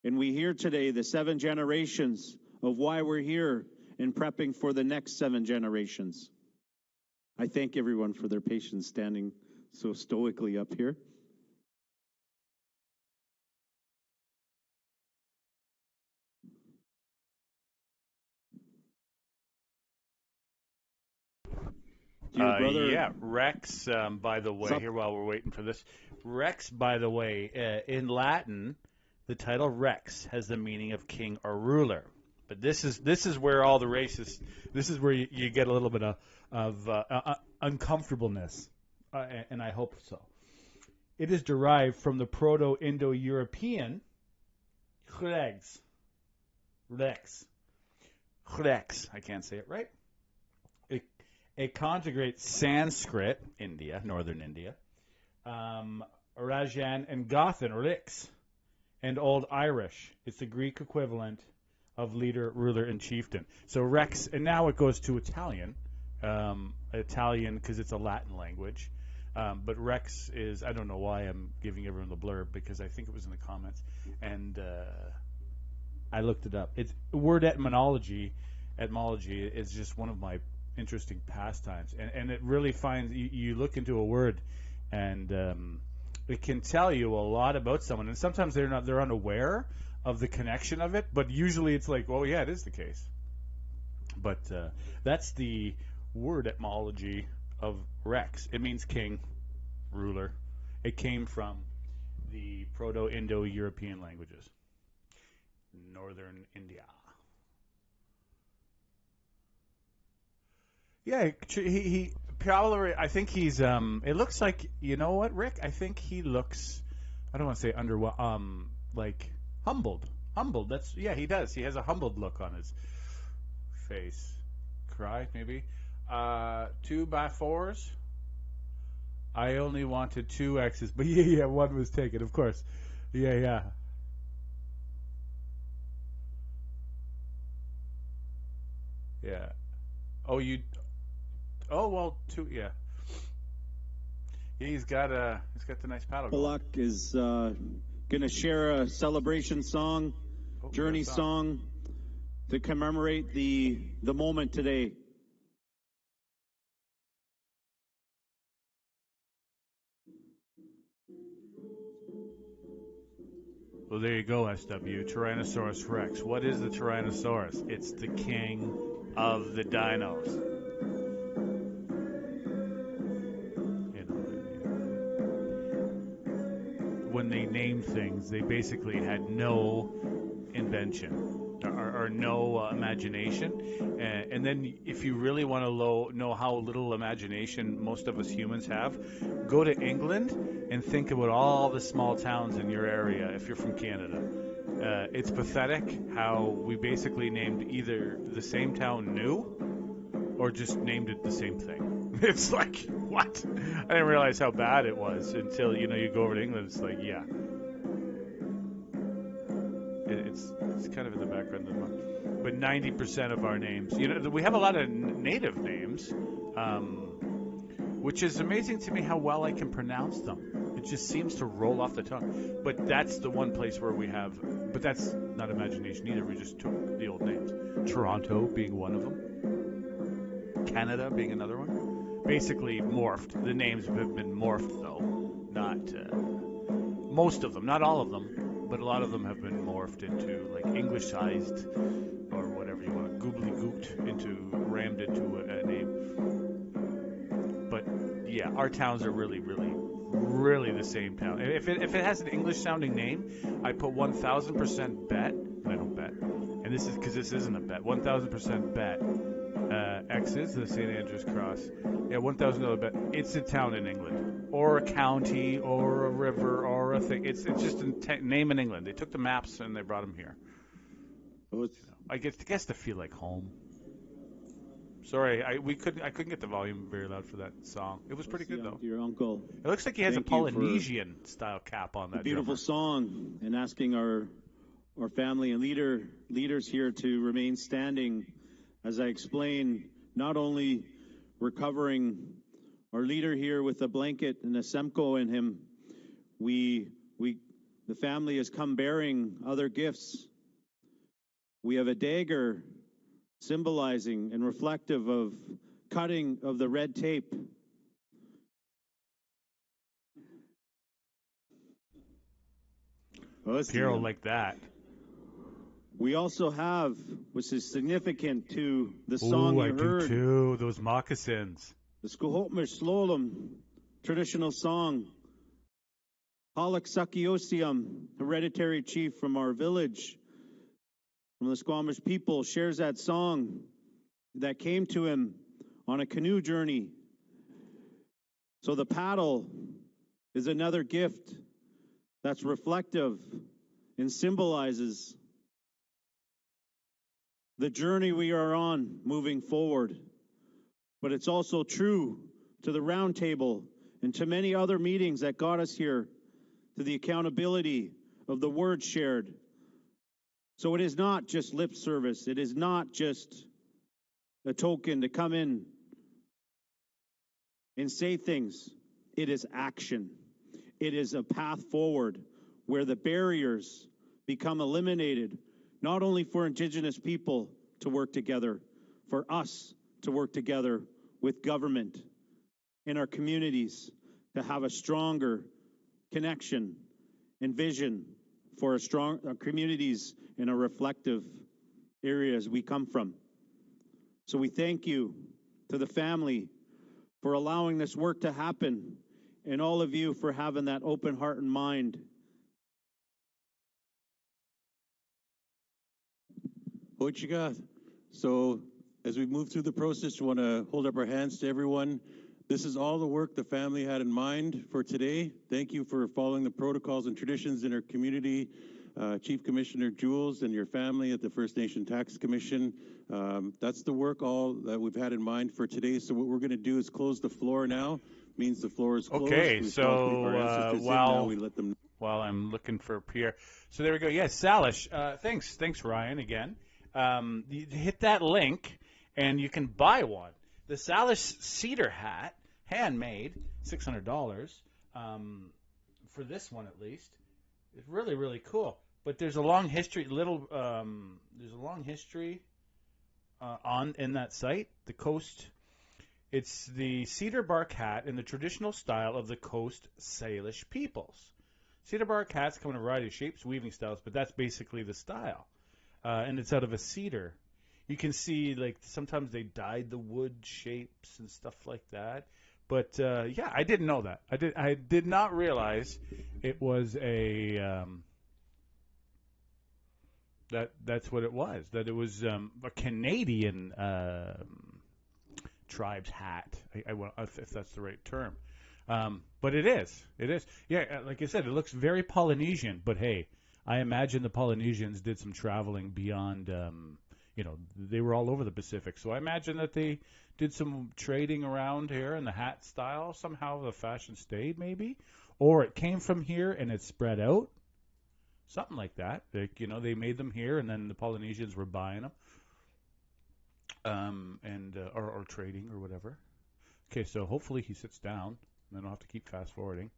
And we hear today the 7 generations of why we're here and prepping for the next 7 generations. I thank everyone for their patience standing so stoically up here. Yeah, Rex, by the way, here while we're waiting for this. Rex, by the way, in Latin, the title Rex has the meaning of king or ruler. But this is where all the racist, this is where you get a little bit of uncomfortableness, and I hope so. It is derived from the Proto-Indo-European Rex. I can't say it right. It conjugates Sanskrit, India, northern India, Rajan and Gothan, Rix, and Old Irish. It's the Greek equivalent of leader, ruler, and chieftain. So Rex, and now it goes to Italian because it's a Latin language. But Rex is, I don't know why I'm giving everyone the blurb because I think it was in the comments, and I looked it up. It's word etymology is just one of my interesting pastimes, and it really finds you look into a word and it can tell you a lot about someone, and sometimes they're unaware of the connection of it, but usually it's like, oh yeah, it is the case. But that's the word etymology of Rex. It means king, ruler. It came from the Proto-Indo-European languages, northern India. Yeah, he probably, I think he's, it looks like, you know what, Rick? I think he looks, I don't want to say like humbled. Yeah, he does. He has a humbled look on his face. Cry, maybe. 2x4s. I only wanted 2 X's, but yeah, one was taken, of course. Yeah. Yeah. Oh, you. Oh well, two. Yeah. He's got the nice paddle. Bullock is going to share a celebration song, journey song, to commemorate the moment today. Well, there you go, SW. Tyrannosaurus Rex. What is the Tyrannosaurus? It's the king of the dinos. You know, when they named things, they basically had no invention or no imagination. And then if you really want to know how little imagination most of us humans have, go to England and think about all the small towns in your area if you're from Canada. It's pathetic how we basically named either the same town new or just named it the same thing. It's like, what? I didn't realize how bad it was until, you go over to England. It's like, yeah. It's kind of in the background. But 90% of our names, we have a lot of native names, which is amazing to me how well I can pronounce them. It just seems to roll off the tongue. But that's the one place where we have, but that's not imagination either. We just took the old names. Toronto being one of them. Canada being another one. Basically morphed. The names have been morphed, though. Not most of them, not all of them, but a lot of them have been morphed into like English-sized or whatever you want, googly-gooked rammed into a name. But yeah, our towns are really, really, really the same town. If it has an English-sounding name, I put 1,000% bet, and I don't bet, and this is because this isn't a bet, 1,000% bet. X is the St. Andrews Cross. Yeah, $1,000 bet. It's a town in England, or a county, or a river, or a thing. It's just a name in England. They took the maps and they brought them here. I guess to feel like home. Sorry, I couldn't get the volume very loud for that song. It was pretty good though. Your uncle. It looks like he has a Polynesian style cap on that. Beautiful song, and asking our family and leaders here to remain standing. As I explained, not only recovering our leader here with a blanket and a Semco in him, the family has come bearing other gifts. We have a dagger symbolizing and reflective of cutting of the red tape. Carol like that. We also have, which is significant to the song you heard. I do too. Those moccasins. The Skohopmish Slolum, traditional song. Halak Sakiosium, hereditary chief from our village, from the Squamish people, shares that song that came to him on a canoe journey. So the paddle is another gift that's reflective and symbolizes the journey we are on moving forward. But it's also true to the round table and to many other meetings that got us here, to the accountability of the words shared. So it is not just lip service. It is not just a token to come in and say things. It is action. It is a path forward where the barriers become eliminated, not only for Indigenous people to work together, for us to work together with government in our communities to have a stronger connection and vision for our communities in our reflective areas we come from. So we thank you to the family for allowing this work to happen, and all of you for having that open heart and mind. Hochigath. So as we move through the process, we want to hold up our hands to everyone. This is all the work the family had in mind for today. Thank you for following the protocols and traditions in our community. Chief Commissioner Jules and your family at the First Nation Tax Commission. That's the work all that we've had in mind for today. So what we're going to do is close the floor now. Means the floor is closed. Okay, so while I'm looking for Pierre. So there we go. Yes, Salish. Thanks Ryan again. You hit that link, and you can buy one. The Salish cedar hat, handmade, $600 for this one at least. It's really, really cool. But there's a long history, in that site, the Coast. It's the cedar bark hat in the traditional style of the Coast Salish peoples. Cedar bark hats come in a variety of shapes, weaving styles, but that's basically the style. And it's out of a cedar. You can see, like, sometimes they dyed the wood shapes and stuff like that. But, yeah, I didn't know that. I did not realize it was a... That's what it was. That it was a Canadian tribe's hat. If that's the right term, but it is. It is. Yeah, like I said, it looks very Polynesian. But hey, I imagine the Polynesians did some traveling beyond. They were all over the Pacific, so I imagine that they did some trading around here, and the hat style somehow the fashion stayed, maybe, or it came from here and it spread out. Something like that. They made them here, and then the Polynesians were buying them, or trading or whatever. Okay, so hopefully he sits down, and I don't have to keep fast forwarding.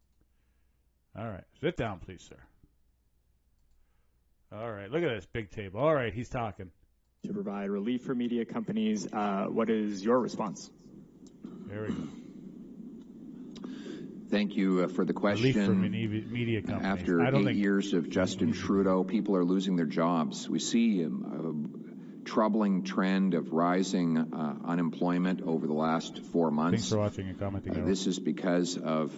All right, sit down, please, sir. All right, look at this big table. All right, he's talking. To provide relief for media companies, what is your response? There we go. Thank you for the question. Relief for media companies. After 8 years of Justin Trudeau, people are losing their jobs. We see a troubling trend of rising unemployment over the last 4 months. Thanks for watching and commenting. This is because of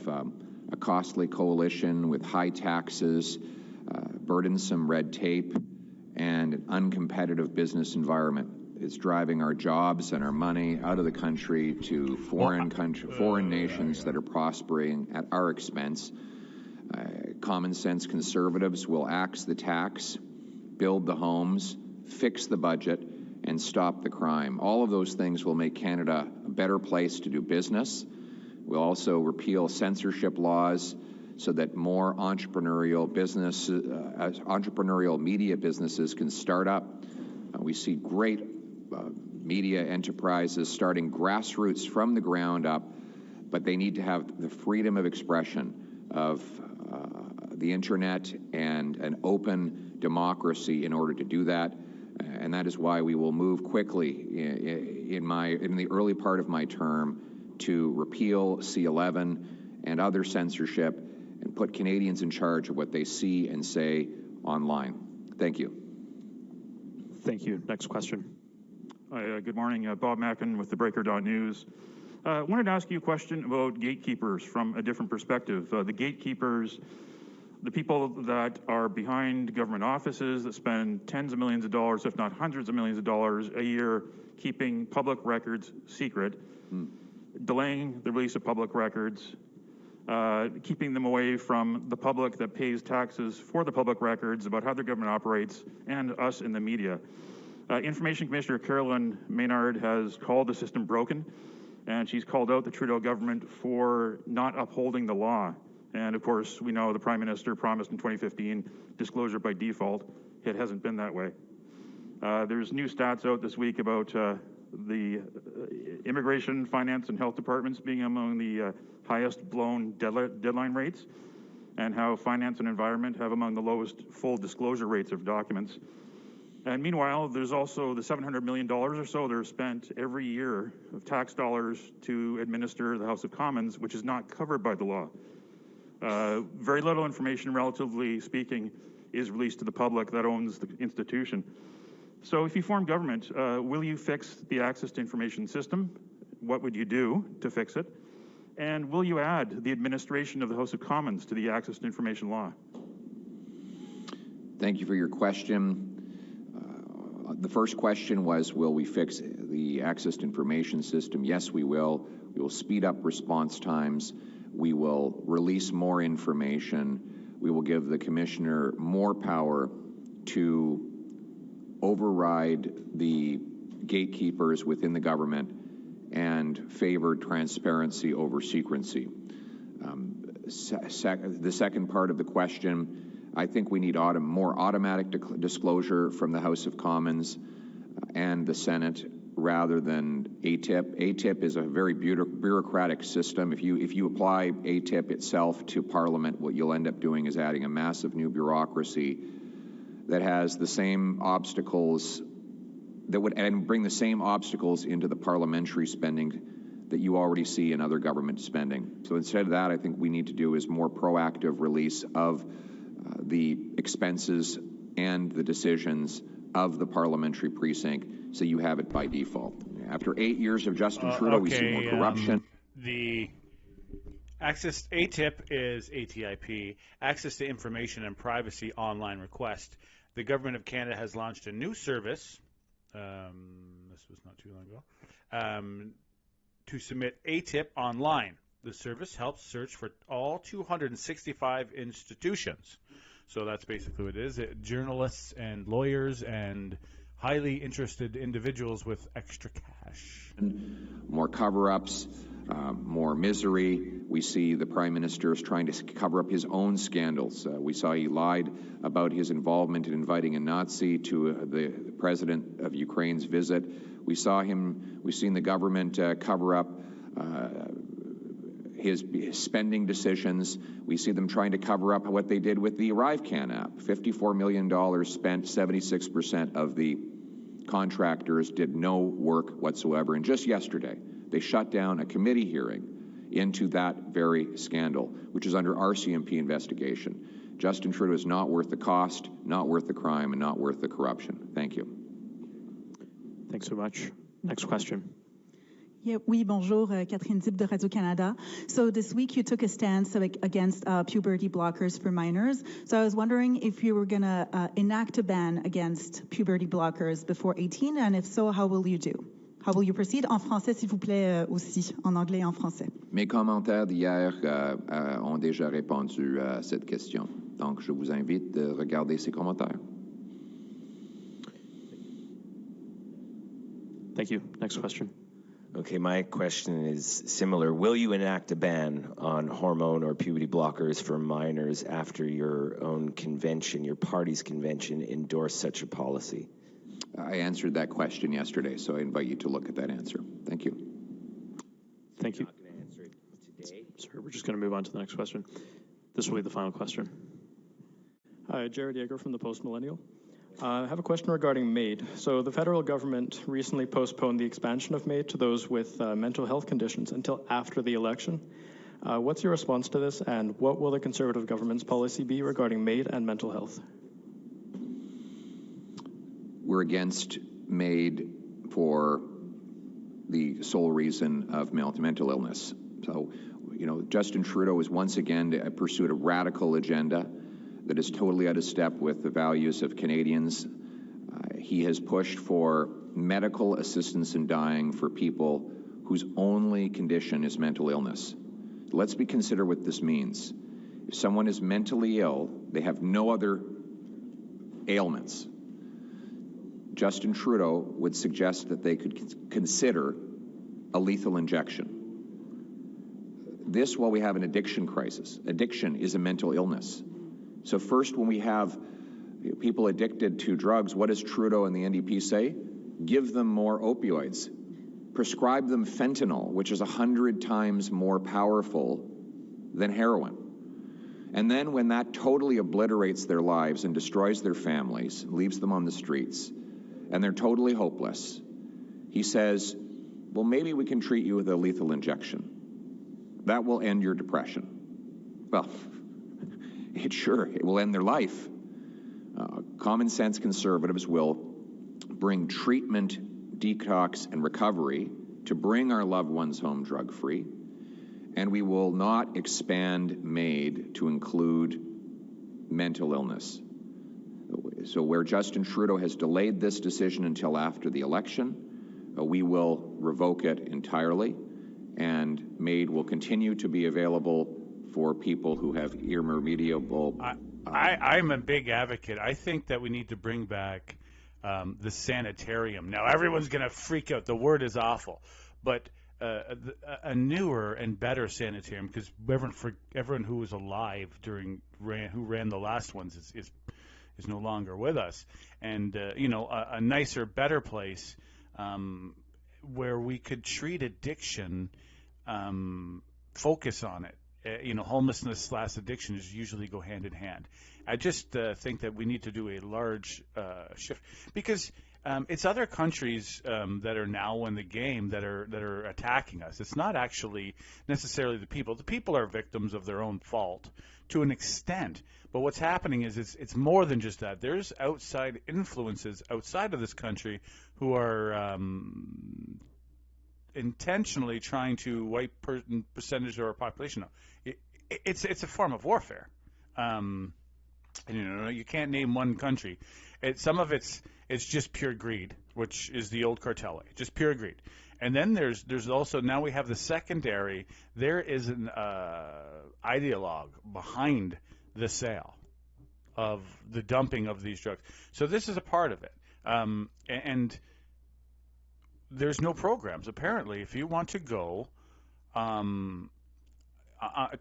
a costly coalition with high taxes, burdensome red tape, and an uncompetitive business environment. It's driving our jobs and our money out of the country to foreign nations that are prospering at our expense. Common sense conservatives will axe the tax, build the homes, fix the budget, and stop the crime. All of those things will make Canada a better place to do business. We'll also repeal censorship laws so that more entrepreneurial media businesses can start up. We see great media enterprises starting grassroots from the ground up, but they need to have the freedom of expression of the internet and an open democracy in order to do that. And that is why we will move quickly in the early part of my term to repeal C11 and other censorship and put Canadians in charge of what they see and say online. Thank you. Thank you. Next question. Good morning. Bob Mackin with the Breaker.News. I wanted to ask you a question about gatekeepers from a different perspective. The gatekeepers, the people that are behind government offices that spend tens of millions of dollars, if not hundreds of millions of dollars a year, keeping public records secret, delaying the release of public records, keeping them away from the public that pays taxes for the public records about how their government operates, and us in the media. Information Commissioner Carolyn Maynard has called the system broken, and she's called out the Trudeau government for not upholding the law. And of course, we know the Prime Minister promised in 2015 disclosure by default. It hasn't been that way. There's new stats out this week about the immigration, finance, and health departments being among the highest blown deadline rates, and how finance and environment have among the lowest full disclosure rates of documents. And meanwhile, there's also the $700 million or so that are spent every year of tax dollars to administer the House of Commons, which is not covered by the law. Very little information, relatively speaking, is released to the public that owns the institution. So if you form government, will you fix the access to information system? What would you do to fix it? And will you add the administration of the House of Commons to the access to information law? Thank you for your question. The first question was, will we fix the access to information system? Yes, we will. We will speed up response times. We will release more information. We will give the commissioner more power to override the gatekeepers within the government and favor transparency over secrecy. The second part of the question, I think we need more automatic disclosure from the House of Commons and the Senate rather than ATIP. ATIP is a very bureaucratic system. If you apply ATIP itself to Parliament, what you'll end up doing is adding a massive new bureaucracy that has the same obstacles that would bring the same obstacles into the parliamentary spending that you already see in other government spending. So instead of that, I think we need to do is more proactive release of the expenses and the decisions of the parliamentary precinct, so you have it by default. After 8 years of Justin Trudeau, we see more corruption. The access ATIP is ATIP, access to information and privacy online request. The government of Canada has launched a new service. This was not too long ago. To submit ATIP online. The service helps search for all 265 institutions. So that's basically what it is. Journalists and lawyers and highly interested individuals with extra cash. More cover-ups, more misery. We see the Prime Minister is trying to cover up his own scandals. We saw he lied about his involvement in inviting a Nazi to the President of Ukraine's visit. We've seen the government cover up his spending decisions. We see them trying to cover up what they did with the ArriveCan app. $54 million spent, 76% of the contractors did no work whatsoever. And just yesterday, they shut down a committee hearing into that very scandal, which is under RCMP investigation. Justin Trudeau is not worth the cost, not worth the crime, and not worth the corruption. Thank you. Thanks so much. Next question. Yeah, oui, bonjour, Catherine Dib de Radio-Canada. So this week you took a stance against puberty blockers for minors. So I was wondering if you were going to enact a ban against puberty blockers before 18, and if so, how will you do? How will you proceed? En français, s'il vous plaît, aussi. En anglais et en français. Mes commentaires d'hier ont déjà répondu à cette question. Donc, je vous invite de regarder ces commentaires. Thank you. Next question. Okay, my question is similar. Will you enact a ban on hormone or puberty blockers for minors after your own convention, your party's convention, endorsed such a policy? I answered that question yesterday, so I invite you to look at that answer. Thank you. Thank you. I'm not going to answer it today. Sorry, we're just going to move on to the next question. This will be the final question. Hi, Jared Yeager from the Post Millennial. I have a question regarding MAID. So the federal government recently postponed the expansion of MAID to those with mental health conditions until after the election. What's your response to this, and what will the Conservative government's policy be regarding MAID and mental health? We're against MAID for the sole reason of mental illness. So, Justin Trudeau has once again pursued a radical agenda that is totally out of step with the values of Canadians. He has pushed for medical assistance in dying for people whose only condition is mental illness. Let's consider what this means. If someone is mentally ill, they have no other ailments. Justin Trudeau would suggest that they could consider a lethal injection. This while we have an addiction crisis. Addiction is a mental illness. So first, when we have people addicted to drugs, what does Trudeau and the NDP say? Give them more opioids. Prescribe them fentanyl, which is 100 times more powerful than heroin. And then when that totally obliterates their lives and destroys their families, leaves them on the streets, and they're totally hopeless, he says, well, maybe we can treat you with a lethal injection. That will end your depression. Well, it will end their life. Common sense conservatives will bring treatment, detox, and recovery to bring our loved ones home drug-free, and we will not expand MAID to include mental illness. So where Justin Trudeau has delayed this decision until after the election, we will revoke it entirely, and MAID will continue to be available for people who have irremediable... I'm a big advocate. I think that we need to bring back the sanitarium. Now, everyone's going to freak out. The word is awful. But a newer and better sanitarium, because everyone who was alive who ran the last ones is no longer with us. And, a nicer, better place where we could treat addiction, focus on it. Homelessness / addiction is usually go hand in hand. I just think that we need to do a large shift, because it's other countries that are now in the game that are attacking us. It's not actually necessarily the people. The people are victims of their own fault to an extent. But what's happening is it's more than just that. There's outside influences outside of this country who are intentionally trying to wipe percentage of our population out. It's a form of warfare. And, you can't name one country. Some of it's just pure greed, which is the old cartel, just pure greed. And then there's also, now we have the secondary. There is an ideologue behind the sale of the dumping of these drugs. So this is a part of it. And there's no programs. Apparently, if you want to go to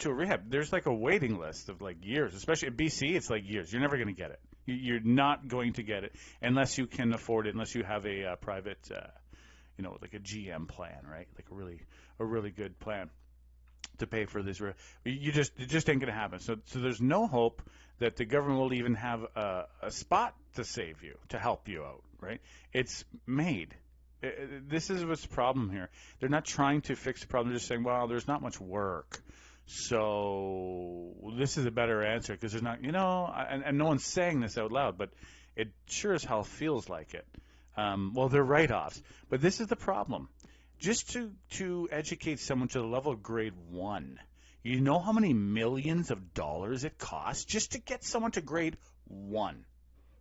a rehab, there's like a waiting list of like years. Especially in BC, it's like years. You're never going to get it. You're not going to get it unless you can afford it, unless you have a private, like a GM plan, right? Like a really good plan to pay for this. It just ain't going to happen. So there's no hope that the government will even have a spot to save you, to help you out, right? It's made. This is what's the problem here. They're not trying to fix the problem. They're just saying, well, there's not much work. So this is a better answer, because there's not, and no one's saying this out loud, but it sure as hell feels like it. They're write-offs. But this is the problem. Just to educate someone to the level of grade 1, you know how many millions of dollars it costs just to get someone to grade 1?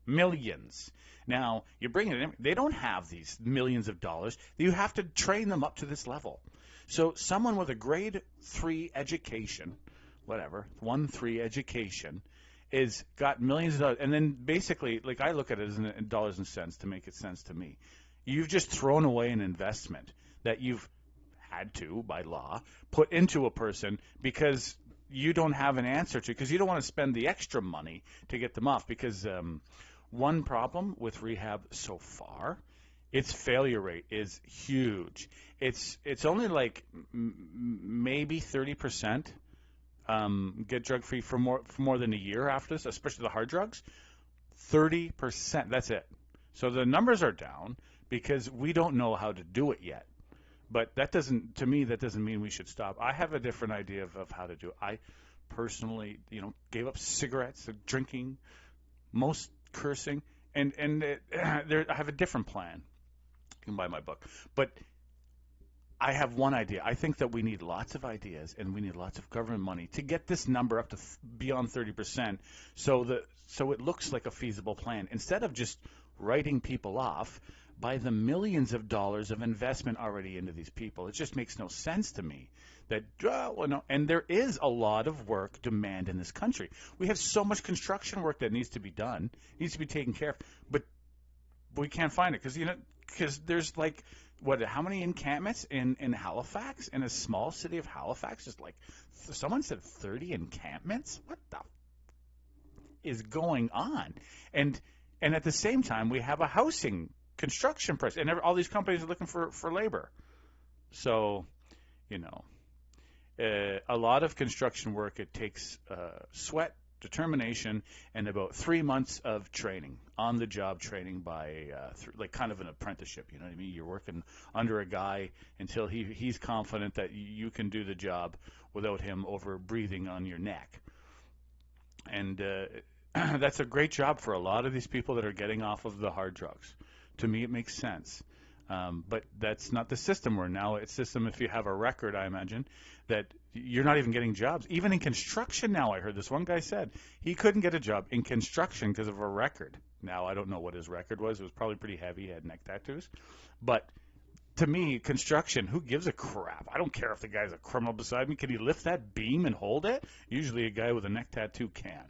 Millions. Now, you bring it in, they don't have these millions of dollars. You have to train them up to this level. So someone with a grade 3 education, 1-3 education, is got millions of dollars. And then basically, like, I look at it as in dollars and cents to make it sense to me. You've just thrown away an investment that you've had to, by law, put into a person because you don't have an answer to, because you don't want to spend the extra money to get them off. Because one problem with rehab so far, its failure rate is huge. It's only like maybe 30% get drug free for more than a year after this, especially the hard drugs. 30%, that's it. So the numbers are down because we don't know how to do it yet. But that doesn't mean we should stop. I have a different idea of how to do it. I personally, gave up cigarettes, drinking, most cursing, and I have a different plan. You can buy my book. But I have one idea. I think that we need lots of ideas and we need lots of government money to get this number up to beyond 30%, so it looks like a feasible plan, instead of just writing people off by the millions of dollars of investment already into these people. It just makes no sense to me that, and there is a lot of work demand in this country. We have so much construction work that needs to be done, needs to be taken care of, but we can't find it because there's like, how many encampments in Halifax, in a small city of Halifax? Just like, someone said 30 encampments? What the is going on? And at the same time, we have a housing construction price, and all these companies are looking for labor. So, a lot of construction work, it takes sweat, determination, and about 3 months of training, on-the-job training by like kind of an apprenticeship. You know what I mean? You're working under a guy until he's confident that you can do the job without him over breathing on your neck. And that's a great job for a lot of these people that are getting off of the hard drugs. To me, it makes sense. But that's not the system we're in now. It's system, if you have a record, I imagine, that you're not even getting jobs. Even in construction now, I heard this one guy said he couldn't get a job in construction because of a record. Now, I don't know what his record was. It was probably pretty heavy. He had neck tattoos. But to me, construction, who gives a crap? I don't care if the guy's a criminal beside me. Can he lift that beam and hold it? Usually a guy with a neck tattoo can,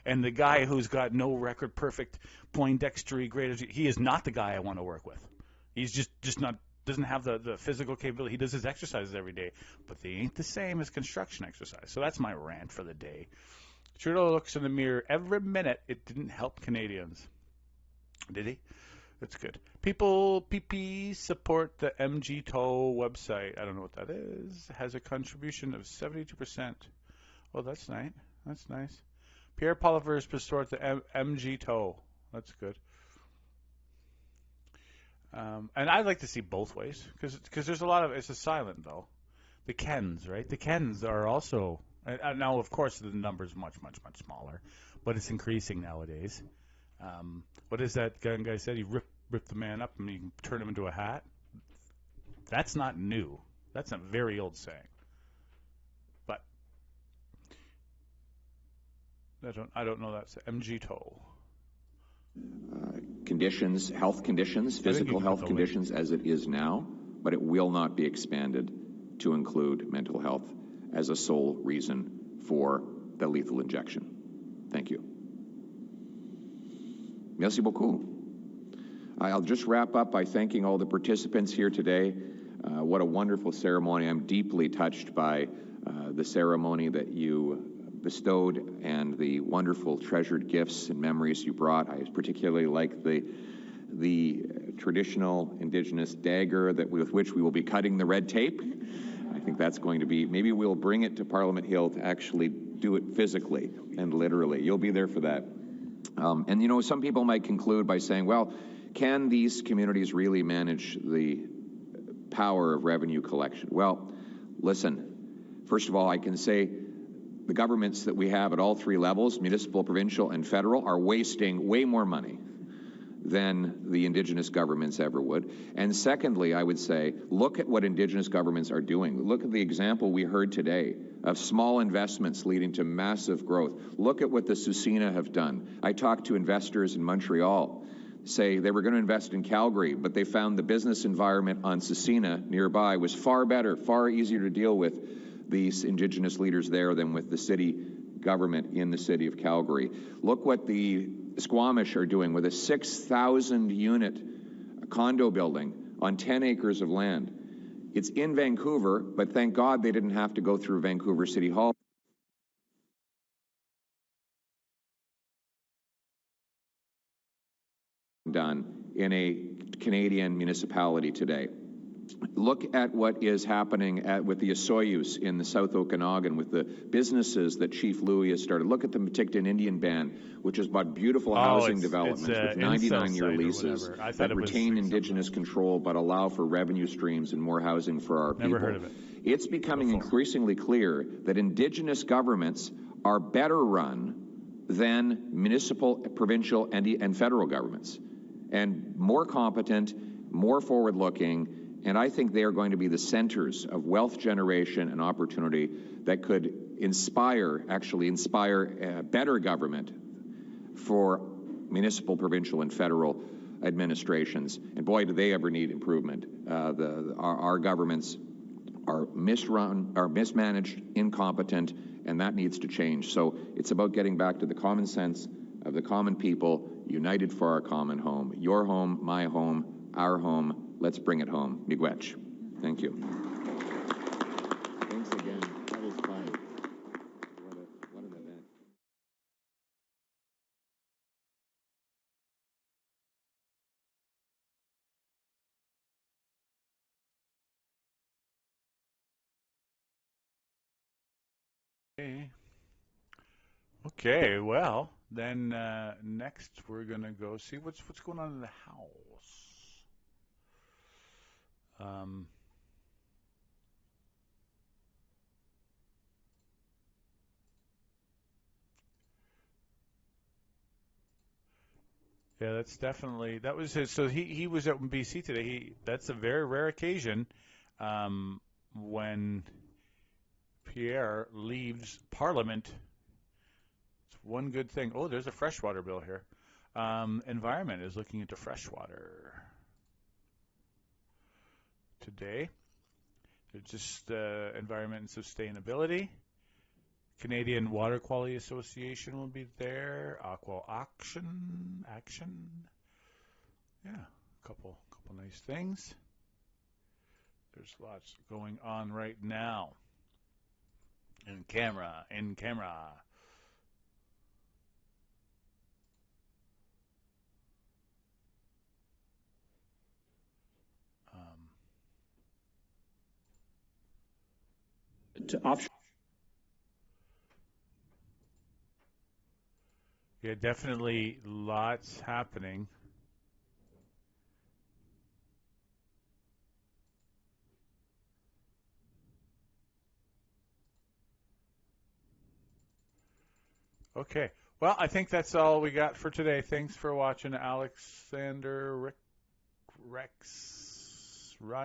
And the guy who's got no record, perfect Poindextery grade, he is not the guy I want to work with. He's just not, doesn't have the physical capability. He does his exercises every day, but they ain't the same as construction exercise. So that's my rant for the day. Trudeau looks in the mirror every minute. It didn't help Canadians. Did he? That's good. People PP support the MGTOW website. I don't know what that is. Has a contribution of 72%. Oh, that's nice. That's nice. Pierre Poilievre support the MGTOW. That's good. And I'd like to see both ways because there's a lot of it's a silent though. The Kens, right? The Kens are also now, of course, the number's much smaller, but it's increasing nowadays. What is that guy said? He ripped the man up and you can turn him into a hat. That's not new. That's a very old saying. But I don't know that's MGTOW. Conditions, health conditions, physical health conditions as it is now, but it will not be expanded to include mental health as a sole reason for the lethal injection. Thank you. Merci beaucoup. I'll just wrap up by thanking all the participants here today. What a wonderful ceremony. I'm deeply touched by the ceremony that you bestowed and the wonderful treasured gifts and memories you brought. I particularly like the traditional Indigenous dagger with which we will be cutting the red tape. I think that's going to be, maybe we'll bring it to Parliament Hill to actually do it physically and literally. You'll be there for that. And you know, some people might conclude by saying, well, can these communities really manage the power of revenue collection? Well, listen, first of all, I can say the governments that we have at all three levels, municipal, provincial, and federal, are wasting way more money than the Indigenous governments ever would. And secondly, I would say, look at what Indigenous governments are doing. Look at the example we heard today of small investments leading to massive growth. Look at what the Tsuut'ina have done. I talked to investors in Montreal, say they were going to invest in Calgary, but they found the business environment on Tsuut'ina nearby was far better, far easier to deal with these Indigenous leaders there than with the city government in the city of Calgary. Look what the Squamish are doing with a 6,000-unit condo building on 10 acres of land. It's in Vancouver, but thank God they didn't have to go through Vancouver City Hall. Done in a Canadian municipality today. Look at what is happening with the Osoyoos in the South Okanagan, with the businesses that Chief Louis has started. Look at the Meticton Indian Band, which has bought beautiful housing developments with 99-year leases that retain Indigenous control but allow for revenue streams and more housing for our people. Never heard of it. It's becoming increasingly clear that Indigenous governments are better run than municipal, provincial, and federal governments, and more competent, more forward-looking. And I think they are going to be the centers of wealth generation and opportunity that could inspire better government for municipal, provincial, and federal administrations. And boy, do they ever need improvement. Our governments are misrun, are mismanaged, incompetent, and that needs to change. So it's about getting back to the common sense of the common people, united for our common home. Your home, my home, our home. Let's bring it home. Miigwech. Thank you. Thanks again. That was fun. What an event. Okay, well, then next we're going to go see what's going on in the House. Yeah, that's definitely, that was his, so he was at BC today. That's a very rare occasion when Pierre leaves Parliament. It's one good thing. Oh, there's a freshwater bill here. Environment is looking into freshwater today. It's just environment and sustainability. Canadian Water Quality Association will be there. Aqua Action. Yeah, a couple nice things. There's lots going on right now. In camera. offshore. Yeah, definitely lots happening. Okay. Well, I think that's all we got for today. Thanks for watching, Alexander Rex Ryan.